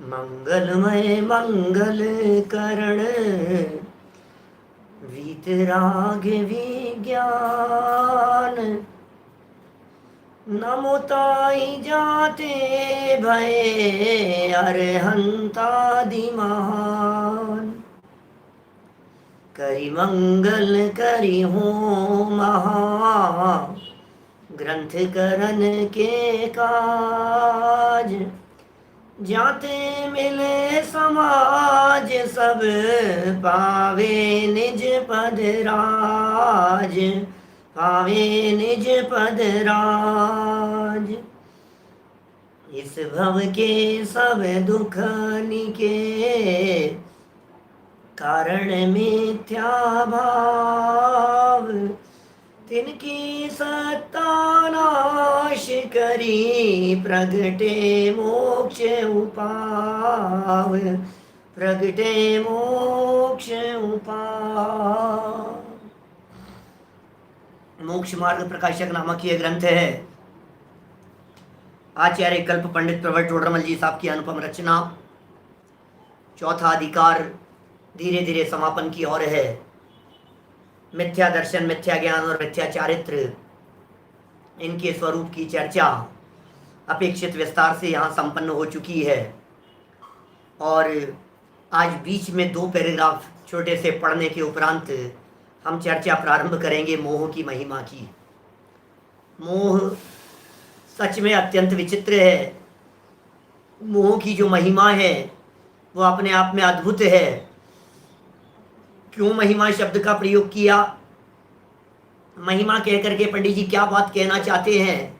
मंगलमय मंगल करण वीतराग विज्ञान। नमोताई जाते भय अरहंतादि महान। करि मंगल करि हो महा ग्रंथ करन के काज। जाते मिले समाज सब पावे निज पद राज। पावे निज पद राज। इस भव के सब दुख निके कारण मिथ्या भाव। तिनकी सत्ता नाश करी प्रगटे मोक्ष उपाव। प्रगटे मोक्ष उपाव। मोक्ष मार्ग प्रकाशक नामक यह ग्रंथ है। आचार्य कल्प पंडित प्रवर टोडरमल जी साहब की अनुपम रचना। चौथा अधिकार धीरे धीरे समापन की ओर है। मिथ्या दर्शन, मिथ्या ज्ञान और मिथ्या चारित्र, इनके स्वरूप की चर्चा अपेक्षित विस्तार से यहाँ संपन्न हो चुकी है। और आज बीच में 2 पैराग्राफ छोटे से पढ़ने के उपरांत हम चर्चा प्रारंभ करेंगे मोह की महिमा की। मोह सच में अत्यंत विचित्र है। मोह की जो महिमा है वो अपने आप में अद्भुत है। क्यों महिमा शब्द का प्रयोग किया, महिमा कह करके पंडित जी क्या बात कहना चाहते हैं,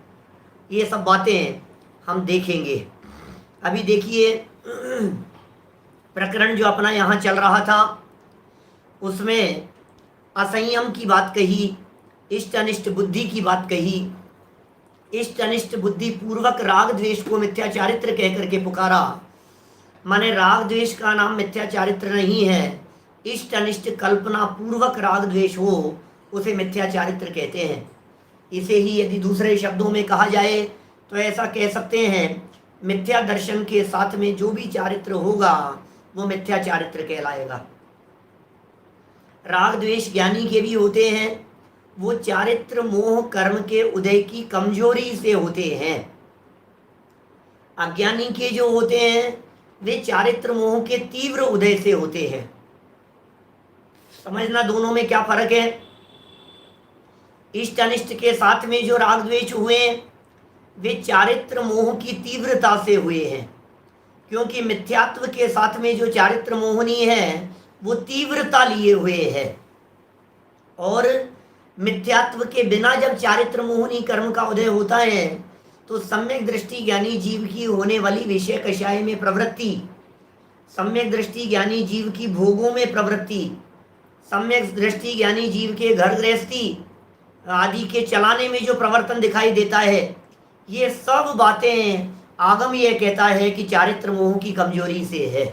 ये सब बातें हम देखेंगे। अभी देखिए प्रकरण जो अपना यहाँ चल रहा था उसमें असंयम की बात कही, इष्ट अनिष्ट बुद्धि की बात कही। इष्ट अनिष्ट बुद्धि पूर्वक राग द्वेष को मिथ्या चारित्र कह करके पुकारा। माने राग द्वेष का नाम मिथ्या चारित्र नहीं है। इष्ट अनिष्ट कल्पना पूर्वक राग द्वेष हो उसे मिथ्या चारित्र कहते हैं। इसे ही यदि दूसरे शब्दों में कहा जाए तो ऐसा कह सकते हैं, मिथ्या दर्शन के साथ में जो भी चारित्र होगा वो मिथ्या चारित्र कहलाएगा। राग द्वेष ज्ञानी के भी होते हैं, वो चारित्र मोह कर्म के उदय की कमजोरी से होते हैं। अज्ञानी के जो होते हैं वे चारित्र मोह के तीव्र उदय से होते हैं। समझना दोनों में क्या फर्क है। इष्ट अनिष्ट के साथ में जो राग द्वेष हुए वे चारित्र मोह की तीव्रता से हुए हैं, क्योंकि मिथ्यात्व के साथ में जो चारित्र मोहनी है वो तीव्रता लिए हुए है। और मिथ्यात्व के बिना जब चारित्र मोहनी कर्म का उदय होता है तो सम्यक दृष्टि ज्ञानी जीव की होने वाली विषय कषाय में प्रवृत्ति, सम्यक दृष्टि ज्ञानी जीव की भोगों में प्रवृत्ति, सम्यक दृष्टि ज्ञानी जीव के घर गृहस्थी आदि के चलाने में जो प्रवर्तन दिखाई देता है, ये सब बातें आगम ये कहता है कि चारित्र मोह की कमजोरी से है।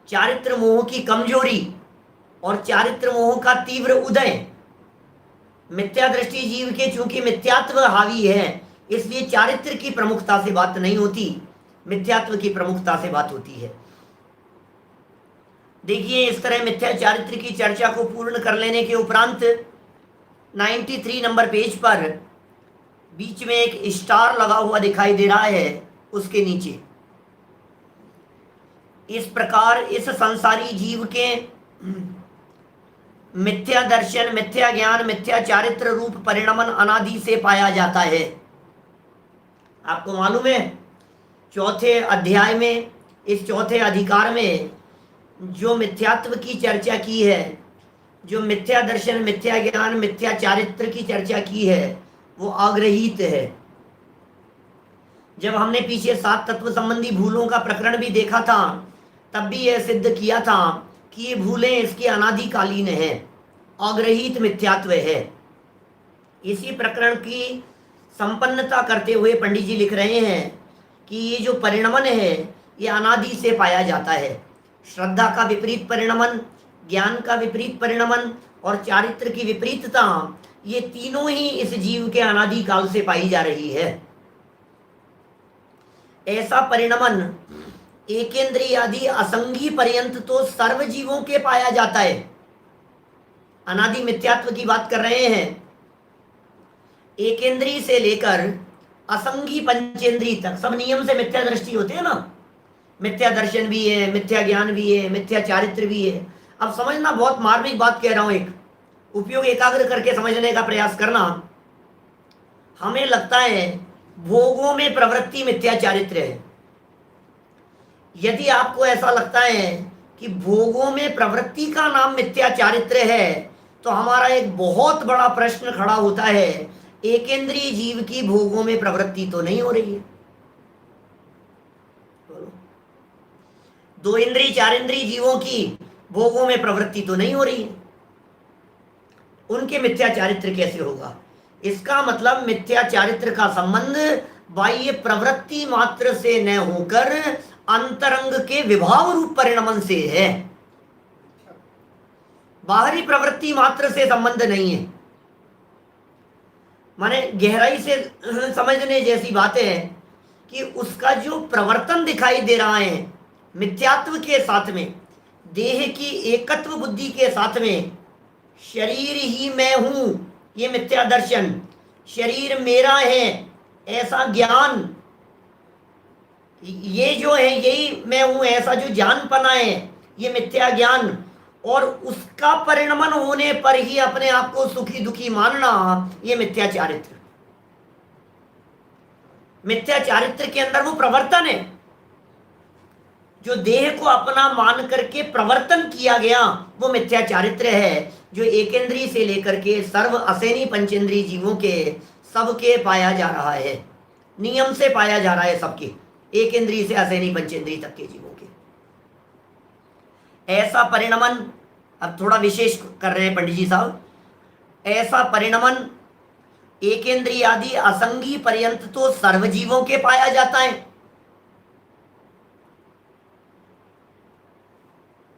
चारित्र मोह की कमजोरी और चारित्र मोह का तीव्र उदय। मिथ्या दृष्टि जीव के चूंकि मिथ्यात्व हावी है इसलिए चारित्र की प्रमुखता से बात नहीं होती, मिथ्यात्व की प्रमुखता से बात होती है। देखिए इस तरह मिथ्या चारित्र की चर्चा को पूर्ण कर लेने के उपरांत 93 नंबर पेज पर बीच में एक स्टार लगा हुआ दिखाई दे रहा है, उसके नीचे इस प्रकार इस संसारी जीव के मिथ्या दर्शन, मिथ्या ज्ञान, मिथ्या चारित्र रूप परिणमन अनादि से पाया जाता है। आपको मालूम है चौथे अध्याय में, इस चौथे अधिकार में जो मिथ्यात्व की चर्चा की है, जो मिथ्या दर्शन, मिथ्या ज्ञान, मिथ्या चारित्र की चर्चा की है वो आग्रहित है। जब हमने पीछे 7 तत्व संबंधी भूलों का प्रकरण भी देखा था तब भी यह सिद्ध किया था कि ये भूलें इसकी अनादिकालीन है, आग्रहित मिथ्यात्व है। इसी प्रकरण की संपन्नता करते हुए पंडित जी लिख रहे हैं कि ये जो परिणमन है ये अनादि से पाया जाता है। श्रद्धा का विपरीत परिणमन, ज्ञान का विपरीत परिणमन और चारित्र की विपरीतता, ये तीनों ही इस जीव के अनादि काल से पाई जा रही है। ऐसा परिणमन एकेंद्रीय आदि असंगी पर्यंत तो सर्व जीवों के पाया जाता है। अनादि मिथ्यात्व की बात कर रहे हैं। एकेंद्रीय से लेकर असंगी पंचेंद्रीय तक सब नियम से मिथ्या दृष्टि होते हैं ना। मिथ्या दर्शन भी है, मिथ्या ज्ञान भी है, मिथ्या चारित्र भी है। अब समझना, बहुत मार्मिक बात कह रहा हूं, एक उपयोग एकाग्र करके समझने का प्रयास करना। हमें लगता है भोगों में प्रवृत्ति मिथ्या चारित्र है। यदि आपको ऐसा लगता है कि भोगों में प्रवृत्ति का नाम मिथ्या चारित्र है, तो हमारा एक बहुत बड़ा प्रश्न खड़ा होता है, एकेंद्रीय जीव की भोगों में प्रवृत्ति तो नहीं हो रही है। दो इंद्रिय चार इंद्रिय जीवों की भोगों में प्रवृत्ति तो नहीं हो रही है, उनके मिथ्या चारित्र कैसे होगा? इसका मतलब मिथ्या चारित्र का संबंध बाह्य प्रवृत्ति मात्र से न होकर अंतरंग के विभाव रूप परिणमन से है। बाहरी प्रवृत्ति मात्र से संबंध नहीं है। माने गहराई से समझने जैसी बात है कि उसका जो प्रवर्तन दिखाई दे रहा है मिथ्यात्व के साथ में, देह की एकत्व बुद्धि के साथ में, शरीर ही मैं हूं ये मिथ्या दर्शन, शरीर मेरा है ऐसा ज्ञान, ये जो है यही मैं हूं ऐसा जो जानपना है ये मिथ्या ज्ञान, और उसका परिणमन होने पर ही अपने आप को सुखी दुखी मानना ये मिथ्या चारित्र। मिथ्या चारित्र के अंदर वो प्रवर्तन है जो देह को अपना मान करके प्रवर्तन किया गया, वो मिथ्या चारित्र है जो एकेंद्रीय से लेकर के सर्व असेनी पंचेंद्रीय जीवों के सबके पाया जा रहा है, नियम से पाया जा रहा है सबके, एकेंद्रीय से असेनी पंचेंद्रीय तक के जीवों के। ऐसा परिणमन, अब थोड़ा विशेष कर रहे हैं पंडित जी साहब, ऐसा परिणमन एकेंद्रीय आदि असंगी पर्यंत तो सर्वजीवों के पाया जाता है।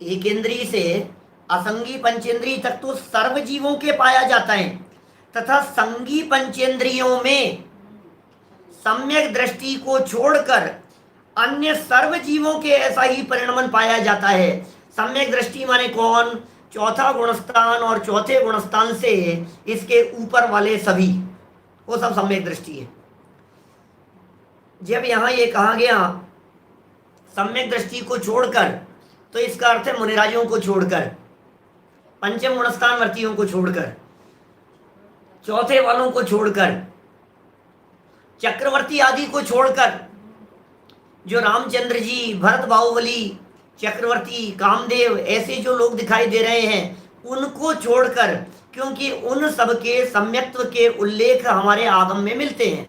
एकेंद्रीय से असंगी पंचेंद्रीय तक तो सर्वजीवों के पाया जाता है, तथा संगी पंचेंद्रियों में सम्यक दृष्टि को छोड़कर अन्य सर्वजीवों के ऐसा ही परिणमन पाया जाता है। सम्यक दृष्टि माने कौन? चौथा गुणस्थान और चौथे गुणस्थान से इसके ऊपर वाले सभी, वो सब सम्यक दृष्टि है। जब यहां ये कहा गया सम्यक दृष्टि को छोड़कर, तो इसका अर्थ है मुनिराजों को छोड़कर, पंचम गुणस्थान वर्तियों को छोड़कर, चौथे वालों को छोड़कर, चक्रवर्ती आदि को छोड़कर, जो रामचंद्र जी, भरत बाहुबली, चक्रवर्ती, कामदेव ऐसे जो लोग दिखाई दे रहे हैं उनको छोड़कर, क्योंकि उन सबके सम्यक्त्व के उल्लेख हमारे आगम में मिलते हैं,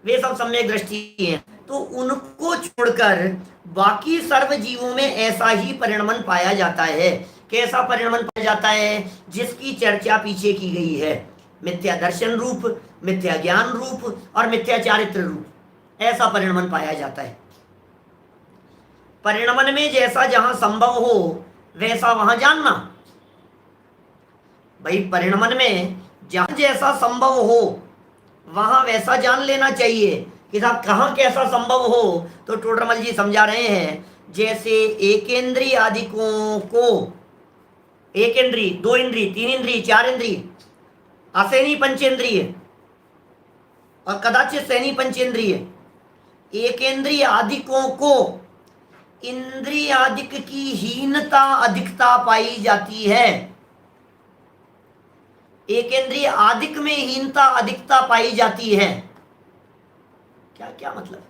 वे सब सम्यक दृष्टि हैं, तो उनको छोड़कर बाकी सर्व जीवों में ऐसा ही परिणमन पाया जाता है। कैसा परिणमन पाया जाता है? जिसकी चर्चा पीछे की गई है, मिथ्या दर्शन रूप, मिथ्या ज्ञान रूप और मिथ्या चारित्र रूप, ऐसा परिणमन पाया जाता है। परिणमन में जैसा जहां संभव हो वैसा वहां जानना। भाई परिणमन में जहां जैसा संभव हो वहां वैसा जान लेना चाहिए कि साहब कहां कैसा संभव हो। तो टोडरमल जी समझा रहे हैं, जैसे एकेंद्रीय आदिकों को, एक इंद्रिय, दो इंद्रिय, तीन इंद्रिय, चार इंद्रिय, असेनी पंचेंद्रिय और कदाचित सैनी पंचेंद्रिय, एकेंद्रीय आदिकों को इंद्रियादिक की हीनता अधिकता पाई जाती है। एकेंद्रीय आदिक में हीनता अधिकता पाई जाती है। क्या क्या मतलब?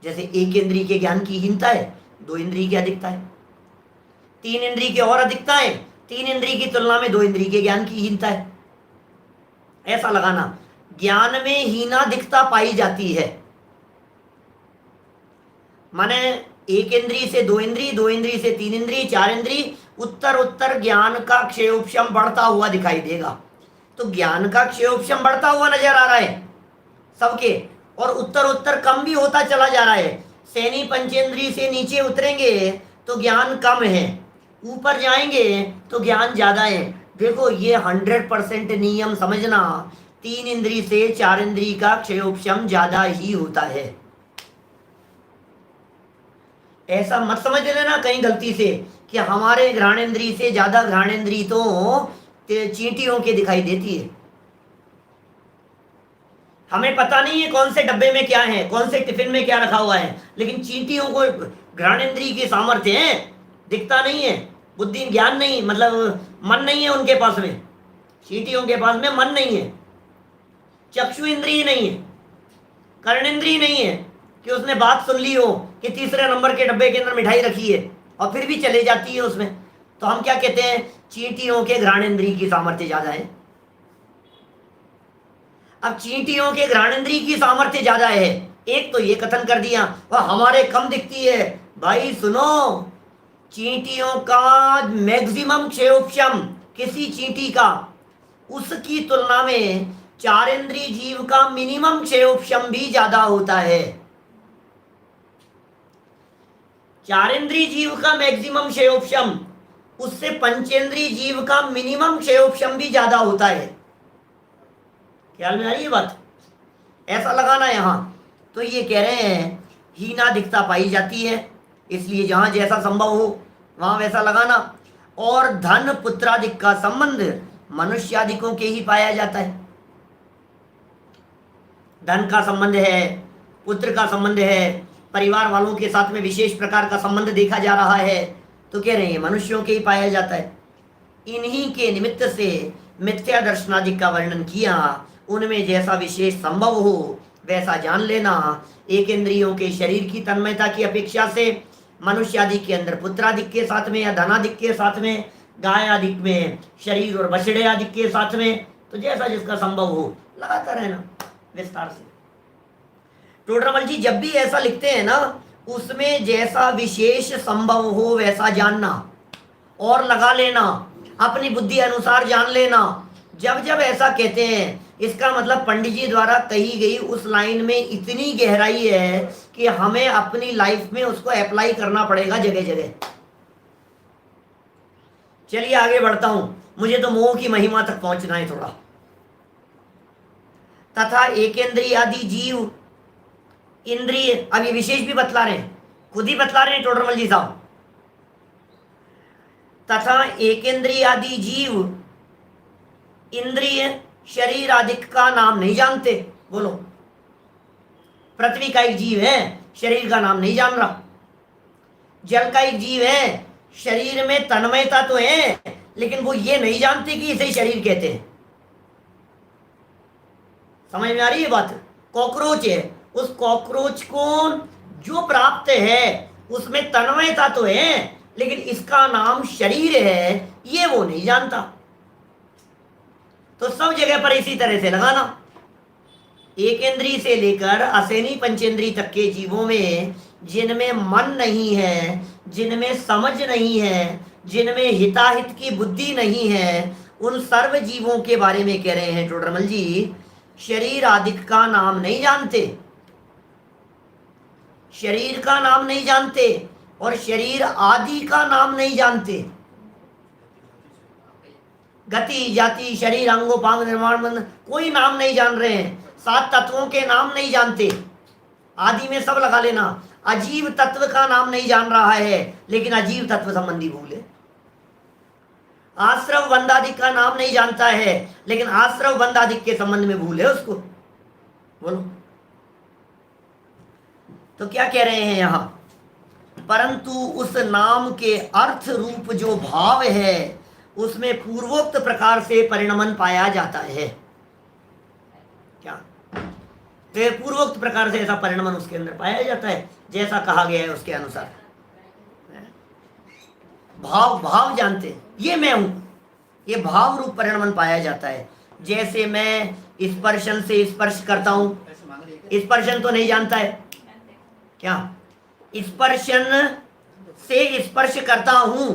जैसे एक इंद्रिय के ज्ञान की हीनता है, दो इंद्रिय की अधिकता है, तीन इंद्रिय की और अधिकता है, तीन इंद्रिय की तुलना में दो इंद्रिय के ज्ञान की हीनता है। ऐसा लगाना, ज्ञान में हीनाधिकता पाई जाती है। माने एक इंद्रिय से दो इंद्रिय, दो इंद्रिय से तीन इंद्रिय, चार इंद्रिय, उत्तर उत्तर ज्ञान का क्षयोपशम बढ़ता हुआ दिखाई देगा। तो ज्ञान का क्षयोपशम बढ़ता हुआ नजर आ रहा है सबके, और उत्तर उत्तर कम भी होता चला जा रहा है। सैनी पंचेंद्रिय से नीचे उतरेंगे तो ज्ञान कम है, ऊपर जाएंगे तो ज्ञान ज्यादा है। देखो ये 100% नियम समझना 3 इंद्री से 4 इंद्री का क्षयोपशम ज्यादा ही होता है। ऐसा मत समझ लेना कहीं गलती से कि हमारे घ्राणेंद्री से ज्यादा घ्राणेंद्री तो चींटियों के दिखाई देती है। हमें पता नहीं है कौन से डब्बे में क्या है, कौन से टिफिन में क्या रखा हुआ है, लेकिन चींटियों को घ्राणेंद्री की सामर्थ्य है, दिखता नहीं है, बुद्धि ज्ञान नहीं, मतलब मन नहीं है उनके पास में। चींटियों के पास में मन नहीं है, चक्षु इंद्रिय नहीं है, कर्णेंद्रिय नहीं है कि उसने बात सुन ली हो कि तीसरे नंबर के डब्बे के अंदर मिठाई रखी है और फिर भी चले जाती है उसमें। तो हम क्या कहते हैं, चींटियों के घ्राणेंद्रिय की सामर्थ्य ज्यादा है। अब चींटियों के घ्राणेंद्रिय की सामर्थ्य ज्यादा है, एक तो ये कथन कर दिया, वह हमारे कम दिखती है। भाई सुनो, चींटियों का मैक्सिमम क्षयोपशम किसी चींटी का, उसकी तुलना में चारेंद्रीय जीव का मिनिमम क्षयोपशम भी ज्यादा होता है। चारेंद्रीय जीव का मैक्सिमम क्षयोपशम उससे पंचेंद्रीय जीव का मिनिमम क्षयोपशम भी ज्यादा होता है। ख्याल में आ रही है बात? ऐसा लगाना यहां। तो ये कह रहे हैं हीनाधिकता पाई जाती है, इसलिए जहां जैसा संभव हो वहां वैसा लगाना। और धन पुत्रादिक का संबंध मनुष्यादिकों के ही पाया जाता है। धन का संबंध है, पुत्र का संबंध है, परिवार वालों के साथ में विशेष प्रकार का संबंध देखा जा रहा है, तो कह रहे हैं मनुष्यों के ही पाया जाता है। इन्हीं के निमित्त से मिथ्या दर्शनादि का वर्णन किया, उनमें जैसा विशेष संभव हो वैसा जान लेना। एक इंद्रियों के शरीर की तन्मयता की अपेक्षा से मनुष्य आदि के अंदर पुत्रादिक के साथ में या धनादिक के साथ में, गाय आदि में शरीर और बछड़े आदि के साथ में, तो जैसा जिसका संभव हो लगाता रहना विस्तार से। टोडरमल जी जब भी ऐसा लिखते हैं ना, उसमें जैसा विशेष संभव हो वैसा जानना और लगा लेना, अपनी बुद्धि अनुसार जान लेना। जब जब ऐसा कहते हैं इसका मतलब पंडित जी द्वारा कही गई उस लाइन में इतनी गहराई है कि हमें अपनी लाइफ में उसको अप्लाई करना पड़ेगा जगह जगह। चलिए आगे बढ़ता हूं, मुझे तो मोह की महिमा तक पहुंचना है थोड़ा। तथा एकेंद्रिय आदि जीव इंद्रिय, अब ये विशेष भी बतला रहे हैं, खुद ही बतला रहे हैं टोडरमल जी साहब। तथा एकेंद्रिय आदि जीव इंद्रिय शरीर आदि का नाम नहीं जानते। बोलो, पृथ्वी का एक जीव है, शरीर का नाम नहीं जान रहा। जल का एक जीव है, शरीर में तन्मयता तो है, लेकिन वो ये नहीं जानते कि इसे शरीर कहते हैं। समझ में आ रही है बात? कॉकरोच है, उस कॉकरोच को जो प्राप्त है उसमें तन्मयता तो है, लेकिन इसका नाम शरीर है ये वो नहीं जानता। तो सब जगह पर इसी तरह से लगाना। एकेंद्रीय से लेकर असेनी पंचेंद्रीय तक के जीवों में जिनमें मन नहीं है, जिनमें समझ नहीं है, जिनमें हिताहित की बुद्धि नहीं है, उन सर्व जीवों के बारे में कह रहे हैं टोडरमल जी, शरीर आदिक का नाम नहीं जानते, शरीर का नाम नहीं जानते और शरीर आदि का नाम नहीं जानते। गति जाति शरीर अंगोपांग निर्माण बंधन कोई नाम नहीं जान रहे हैं, 7 तत्वों के नाम नहीं जानते, आदि में सब लगा लेना। अजीव तत्व का नाम नहीं जान रहा है, लेकिन अजीव तत्व संबंधी भूल है। आश्रव बंधादिक का नाम नहीं जानता है, लेकिन आश्रव बंधादिक के संबंध में भूल है उसको। बोलो, तो क्या कह रहे हैं यहां? परंतु उस नाम के अर्थ रूप जो भाव है उसमें पूर्वोक्त प्रकार से परिणमन पाया जाता है। क्या? तो पूर्वोक्त प्रकार से ऐसा परिणमन उसके अंदर पाया जाता है जैसा कहा गया है उसके अनुसार। भाव भाव जानते हैं, ये मैं हूं, ये भाव रूप परिणमन पाया जाता है। जैसे मैं स्पर्शन से स्पर्श करता हूं, स्पर्शन तो नहीं जानता है क्या? स्पर्शन से स्पर्श करता हूं,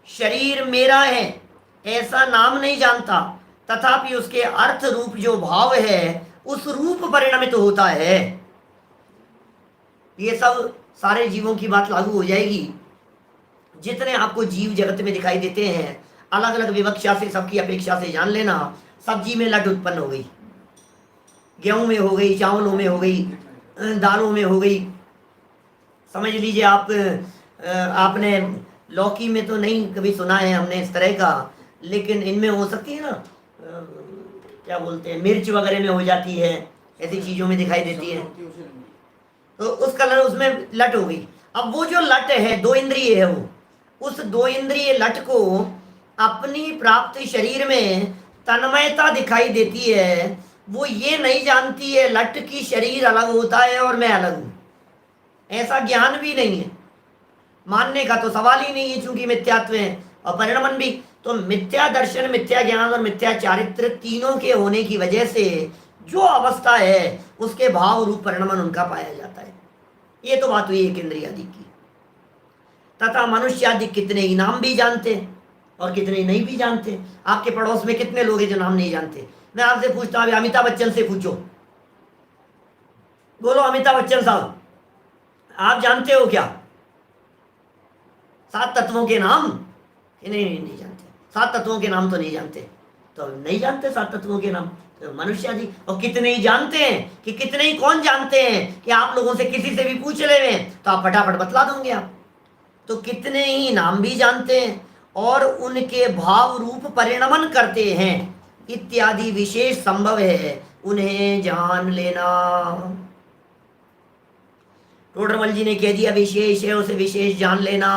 शरीर मेरा है ऐसा नाम नहीं जानता, तथापि उसके अर्थ रूप जो भाव है उस रूप परिणमित होता है। ये सब सारे जीवों की बात लागू हो जाएगी। जितने आपको जीव जगत में दिखाई देते हैं, अलग अलग विवक्षा से सबकी अपेक्षा से जान लेना, सब्जी में लट उत्पन्न हो गई, गेहूं में हो गई, चावलों में हो गई, दालों में हो गई। समझ लीजिए आप, आपने लौकी में तो नहीं कभी सुना है हमने इस तरह का, लेकिन इनमें हो सकती है ना, क्या बोलते हैं, मिर्च वगैरह में हो जाती है, ऐसी चीज़ों में दिखाई देती है। तो उस कलर उसमें लट हो गई। अब वो जो लट है, 2 इंद्रिय है, वो उस 2 इंद्रिय लट को अपनी प्राप्त शरीर में तन्मयता दिखाई देती है। वो ये नहीं जानती है लट की शरीर अलग होता है और मैं अलग हूं, ऐसा ज्ञान भी नहीं है। मानने का तो सवाल ही नहीं है, चूंकि मिथ्यात्व है और परिणमन भी। तो मिथ्या दर्शन, मिथ्या ज्ञान और मिथ्या चारित्र तीनों के होने की वजह से जो अवस्था है उसके भाव रूप परिणमन उनका पाया जाता है। ये तो बात हुई एक इंद्रिय आदि की। तथा मनुष्य आदि कितने ही नाम भी जानते और कितने नहीं भी जानते। आपके पड़ोस में कितने लोग हैं जो नाम नहीं जानते? मैं आपसे पूछता हूं, अमिताभ बच्चन से पूछो, बोलो अमिताभ बच्चन साहब आप जानते हो क्या 7 तत्वों के नाम? नहीं जानते। 7 तत्वों के नाम तो नहीं जानते, तो नहीं जानते 7 तत्वों के नाम। तो मनुष्य आदि और कितने ही जानते हैं कि कितने ही कौन जानते हैं कि आप लोगों से किसी से भी पूछ ले तो आप फटाफट बतला दोगे आप। तो कितने ही नाम भी जानते हैं और उनके भाव रूप परिणमन करते हैं इत्यादि विशेष संभव है, उन्हें जान लेना। टोडरमल जी ने कह दिया विशेष है, उसे विशेष जान लेना।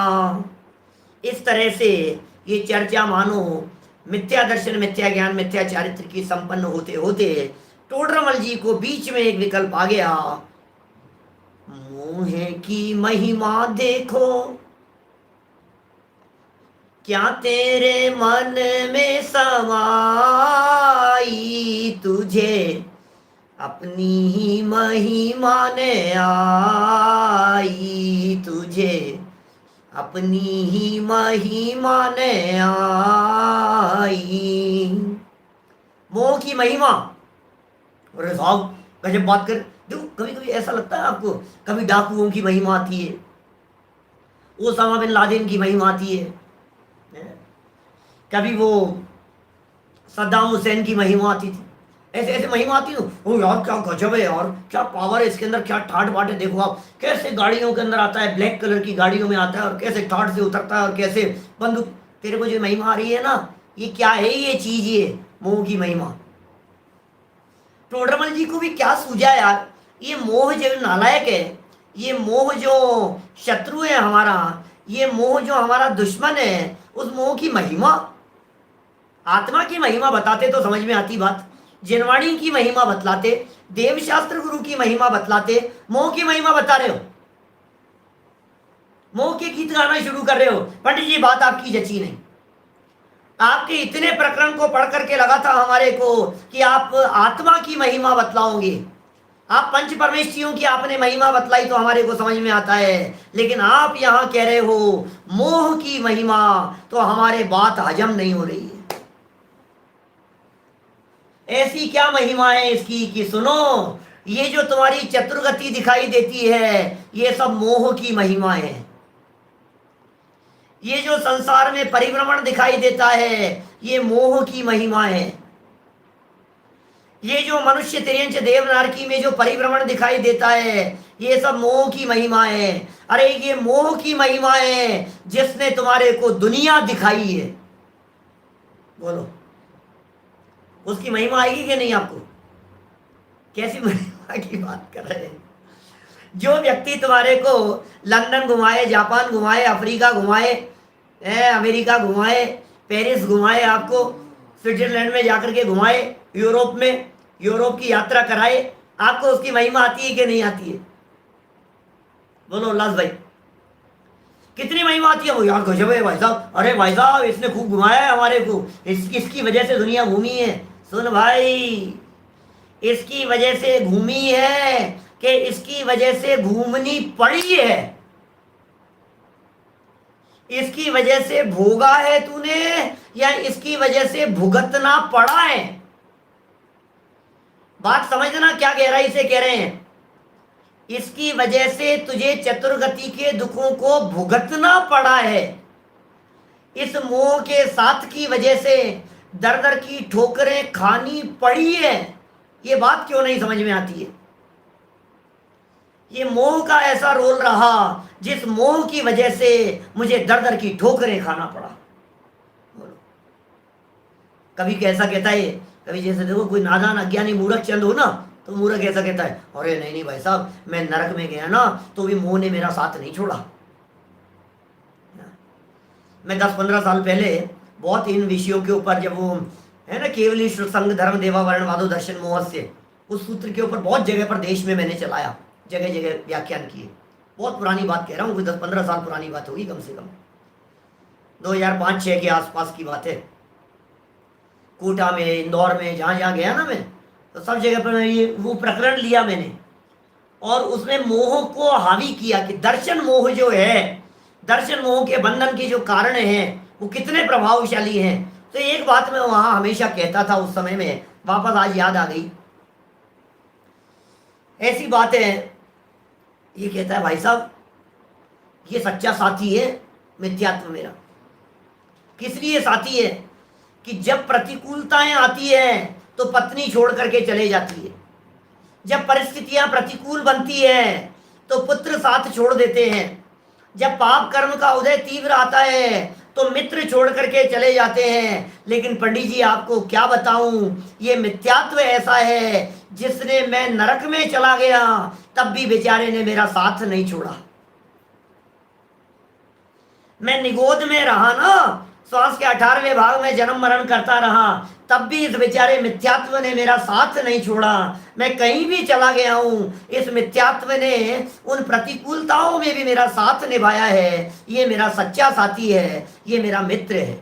इस तरह से ये चर्चा मानो मिथ्या दर्शन, मिथ्या ज्ञान, मिथ्या चारित्र की संपन्न होते होते टोडरमल जी को बीच में एक विकल्प आ गया, मोह की महिमा देखो क्या तेरे मन में समाई, तुझे अपनी ही महिमा ने आई, तुझे अपनी ही महिमा ने आई। मोह की महिमा, अरे साहब गजब बात कर। देखो कभी कभी ऐसा लगता है आपको, कभी डाकुओं की महिमा आती है, ओसामा बिन लादेन की महिमा आती है, कभी वो सद्दाम हुसैन की महिमा आती थी, ऐसे ऐसे महिमा आती है। ओ यार क्या गजब है यार, क्या पावर है इसके अंदर, क्या ठाट बाट है। देखो आप कैसे गाड़ियों के अंदर आता है, ब्लैक कलर की गाड़ियों में आता है और कैसे ठाट से उतरता है और कैसे बंदूक। तेरे को जो महिमा आ रही है ना, ये क्या है, ये चीज, ये मोह की महिमा। टोडरमल जी को भी क्या सूझा यार, ये मोह जो नालायक है, ये मोह जो शत्रु है हमारा, ये मोह जो हमारा दुश्मन है, उस मोह की महिमा, आत्मा की महिमा बताते तो समझ में आती बात। जिनवाणी की महिमा बतलाते, देवशास्त्र गुरु की महिमा बतलाते, मोह की महिमा बता रहे हो, मोह के गीत गाना शुरू कर रहे हो। पंडित जी बात आपकी जची नहीं। आपके इतने प्रकरण को पढ़ करके लगा था हमारे को कि आप आत्मा की महिमा बतलाओगे, आप पंच परमेश्वरियों की आपने महिमा बतलाई तो हमारे को समझ में आता है, लेकिन आप यहां कह रहे हो मोह की महिमा, तो हमारे बात हजम नहीं हो रही है। ऐसी क्या महिमा है इसकी कि सुनो, ये जो तुम्हारी चतुर्गति दिखाई देती है ये सब मोह की महिमा है। ये जो संसार में परिभ्रमण दिखाई देता है ये मोह की महिमा है। ये जो मनुष्य तिर्यंच देव नारकी में जो परिभ्रमण दिखाई देता है ये सब मोह की महिमा है। अरे ये मोह की महिमा है जिसने तुम्हारे को दुनिया दिखाई है। बोलो उसकी महिमा आएगी कि नहीं आपको? कैसी महिमा की बात कर रहे हैं? जो व्यक्ति तुम्हारे को लंदन घुमाए, जापान घुमाए, अफ्रीका घुमाए, अमेरिका घुमाए, पेरिस घुमाए, आपको स्विट्जरलैंड में जाकर के घुमाए, यूरोप में यूरोप की यात्रा कराए, आपको उसकी महिमा आती है कि नहीं आती है? बोलो उल्लास भाई, कितनी महिमा आती है? वो यार गजब है भाई साहब, अरे भाई साहब इसने खूब घुमाया है हमारे को, इसकी वजह से दुनिया घूमी है। सुन भाई, इसकी वजह से घूमी है कि इसकी वजह से घूमनी पड़ी है, इसकी वजह से भोगा है तूने या इसकी वजह से भुगतना पड़ा है? बात समझना क्या गहराई से कह रहे हैं। इसकी वजह से तुझे चतुर्गति के दुखों को भुगतना पड़ा है। इस मोह के साथ की वजह से दर दर की ठोकरें खानी पड़ी है, ये बात क्यों नहीं समझ में आती है? ये मोह का ऐसा रोल रहा जिस मोह की वजह से मुझे दर दर की ठोकरें खाना पड़ा। बोलो, कभी कैसा कहता है, कभी जैसे देखो कोई नादान अज्ञानी मूर्ख चंद हो ना, तो मूर्ख ऐसा कहता है, अरे नहीं नहीं भाई साहब, मैं नरक में गया ना तो भी मोह ने मेरा साथ नहीं छोड़ा। मैं 10-15 साल पहले बहुत इन विषयों के ऊपर, जब वो है ना केवल ईश्वर संग धर्म देवा वर्ण वादो दर्शन मोह से, उस सूत्र के ऊपर बहुत जगह पर देश में मैंने चलाया, जगह जगह व्याख्यान किए। बहुत पुरानी बात कह रहा हूँ, कोई 10-15 साल पुरानी बात होगी कम से कम, 2005-6 के आसपास की बात है। कोटा में, इंदौर में, जहाँ जहाँ गया ना मैं, तो सब जगह पर ये वो प्रकरण लिया मैंने, और उसमें मोह को हावी किया कि दर्शन मोह जो है, दर्शन मोह के बंधन के जो कारण हैं वो कितने प्रभावशाली हैं। तो एक बात मैं वहाँ हमेशा कहता था उस समय में, वापस आज याद आ गई। ऐसी बात है, ये कहता है भाई साहब, ये सच्चा साथी है मिथ्यात्व मेरा। किस लिए साथी है? कि जब प्रतिकूलताएं आती हैं तो पत्नी छोड़ करके चले जाती है, जब परिस्थितियां प्रतिकूल बनती है तो पुत्र साथ छोड़ देते हैं, जब पाप कर्म का उदय तीव्र आता है तो मित्र छोड़ करके चले जाते हैं। लेकिन पंडित जी आपको क्या बताऊं, ये मिथ्यात्व ऐसा है जिसने, मैं नरक में चला गया तब भी बेचारे ने मेरा साथ नहीं छोड़ा। मैं निगोद में रहा ना, श्वास के 18वें भाग में जन्म मरण करता रहा, तब भी इस बेचारे मिथ्यात्व ने मेरा साथ नहीं छोड़ा। मैं कहीं भी चला गया हूं, इस मिथ्यात्व ने उन प्रतिकूलताओं में भी मेरा साथ निभाया है। ये मेरा सच्चा साथी है, ये मेरा मित्र है।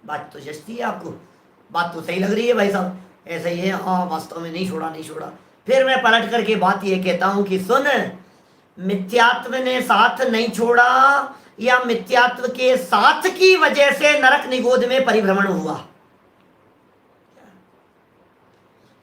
बात तो जचती है आपको, बात तो सही लग रही है भाई साहब, ऐसा ही है, हाँ वास्तव में नहीं छोड़ा, नहीं छोड़ा। फिर मैं पलट करके बात ये कहता हूं कि सुन, मिथ्यात्व ने साथ नहीं छोड़ा या मिथ्यात्व के साथ की वजह से नरक निगोद में परिभ्रमण हुआ?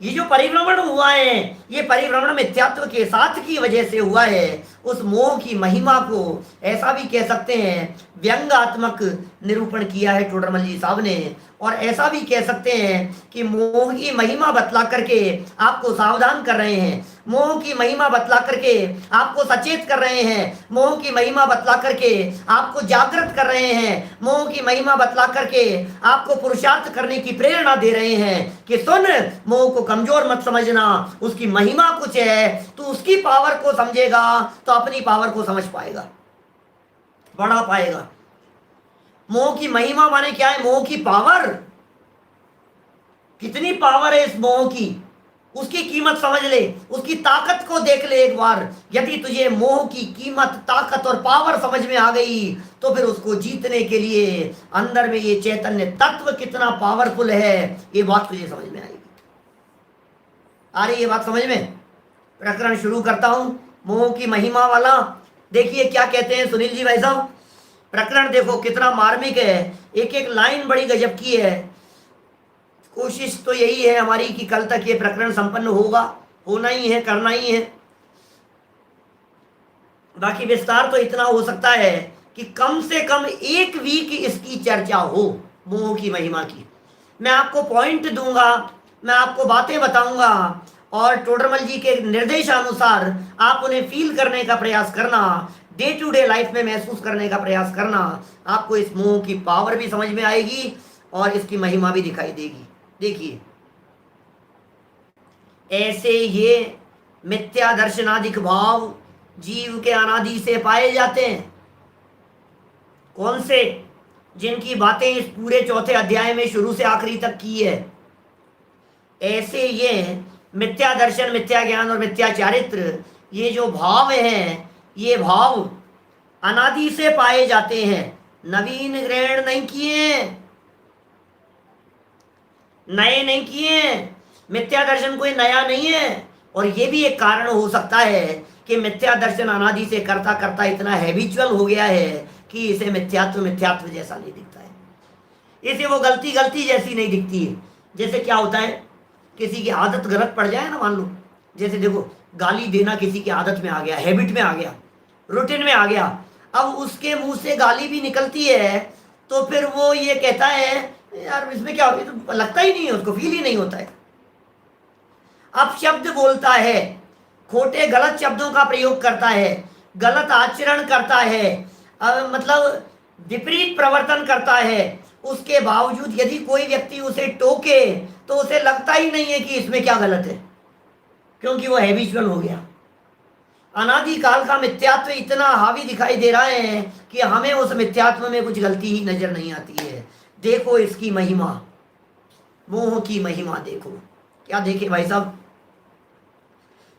ये जो परिभ्रमण हुआ है, ये परिभ्रमण मिथ्यात्व के साथ की वजह से हुआ है। उस मोह की महिमा को ऐसा भी कह सकते हैं, व्यंग्यात्मक निरूपण किया है टोडरमल जी साहब ने, और ऐसा भी कह सकते हैं कि मोह की महिमा बतला करके आपको सावधान कर रहे हैं, मोह की महिमा बतला करके आपको सचेत कर रहे हैं, मोह की महिमा बतला करके आपको जागृत कर रहे हैं, मोह की महिमा बतला करके आपको पुरुषार्थ करने की प्रेरणा दे रहे हैं कि सुन, मोह को कमजोर मत समझना, उसकी महिमा कुछ है, तू उसकी पावर को समझेगा तो अपनी पावर को समझ पाएगा, बढ़ा पाएगा। मोह की महिमा माने क्या है? मोह की पावर, कितनी पावर है इस मोह की, उसकी कीमत समझ ले, उसकी ताकत को देख ले एक बार। यदि तुझे मोह की कीमत, ताकत और पावर समझ में आ गई तो फिर उसको जीतने के लिए अंदर में ये चैतन्य तत्व कितना पावरफुल है, ये बात तुझे समझ में आएगी। आ रही ये बात समझ में? प्रकरण शुरू करता हूं, मोह की महिमा वाला। देखिए क्या कहते हैं सुनील जी भाई साहब, प्रकरण देखो कितना मार्मिक है, एक एक लाइन बड़ी गजब की है। कोशिश तो यही है हमारी कि कल तक ये प्रकरण संपन्न होगा, होना ही है, करना ही है। बाकी विस्तार तो इतना हो सकता है कि कम से कम 1 वीक इसकी चर्चा हो, मोह की महिमा की। मैं आपको पॉइंट दूंगा, मैं आपको बातें बताऊंगा, और टोडरमल जी के निर्देशानुसार आप उन्हें फील करने का प्रयास करना, डे टू डे लाइफ में महसूस करने का प्रयास करना। आपको इस मोह की पावर भी समझ में आएगी और इसकी महिमा भी दिखाई देगी। देखिए, ऐसे ये मिथ्या दर्शनादिक भाव जीव के अनादि से पाए जाते हैं। कौन से? जिनकी बातें इस पूरे 4थे अध्याय में शुरू से आखिरी तक की है। ऐसे ये मिथ्या दर्शन, मिथ्या ज्ञान और मिथ्या चारित्र, ये जो भाव हैं, ये भाव अनादि से पाए जाते हैं, नवीन ग्रहण नहीं किए, नए नहीं किए। मिथ्या दर्शन कोई नया नहीं है, और ये भी एक कारण हो सकता है कि मिथ्या दर्शन अनादि से करता करता इतना हैबिचुअल हो गया है कि इसे मिथ्यात्व मिथ्यात्व जैसा नहीं दिखता है, इसे वो गलती गलती जैसी नहीं दिखती है। जैसे क्या होता है, किसी की आदत गलत पड़ जाए ना, मान लो जैसे देखो गाली देना किसी की आदत में आ गया, हैबिट में आ गया, रूटीन में आ गया। अब उसके मुंह से गाली भी निकलती है तो फिर वो ये कहता है यार इसमें क्या तो लगता ही नहीं है, उसको फील ही नहीं होता है। अब शब्द बोलता है, खोटे गलत शब्दों का प्रयोग करता है, गलत आचरण करता है, मतलब विपरीत प्रवर्तन करता है, उसके बावजूद यदि कोई व्यक्ति उसे टोके तो उसे लगता ही नहीं है कि इसमें क्या गलत है, क्योंकि वो हैबिचुअल हो गया। अनादिकाल का मिथ्यात्व इतना हावी दिखाई दे रहा है कि हमें उस मिथ्यात्व में कुछ गलती ही नजर नहीं आती है। देखो इसकी महिमा, मोह की महिमा देखो। क्या देखे भाई साहब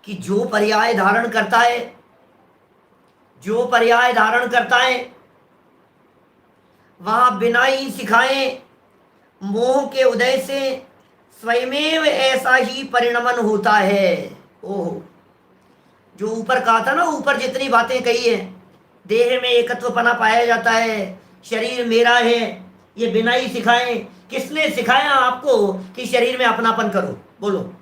कि जो पर्याय धारण करता है, जो पर्याय धारण करता है वहां बिना ही सिखाए मोह के उदय से स्वयमेव ऐसा ही परिणमन होता है। ओहो, जो ऊपर कहा था ना, ऊपर जितनी बातें कही है, देह में एकत्वपना पाया जाता है, शरीर मेरा है, ये बिना ही सिखाए। किसने सिखाया आपको कि शरीर में अपनापन करो? बोलो,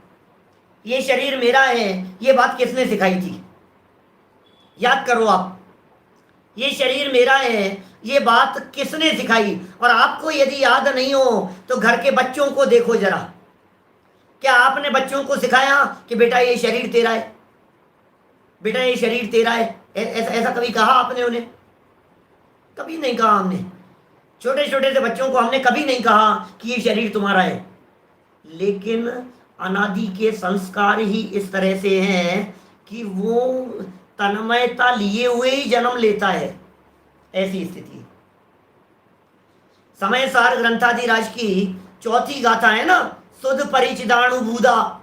ये शरीर मेरा है, ये बात किसने सिखाई थी? याद करो आप, ये शरीर मेरा है, ये बात किसने सिखाई? और आपको यदि याद नहीं हो तो घर के बच्चों को देखो जरा, क्या आपने बच्चों को सिखाया कि बेटा ये शरीर तेरा है, बेटा ये शरीर तेरा है? ऐसा ऐसा कभी कहा आपने उन्हें? कभी नहीं कहा हमने। छोटे छोटे से बच्चों को हमने कभी नहीं कहा कि ये शरीर तुम्हारा है। लेकिन अनादि के संस्कार ही इस तरह से हैं कि वो तन्मयता लिए हुए ही जन्म लेता है, ऐसी स्थिति। समय सार ग्रंथाधिराज की चौथी गाथा है ना, सुध परिचितानुभूदा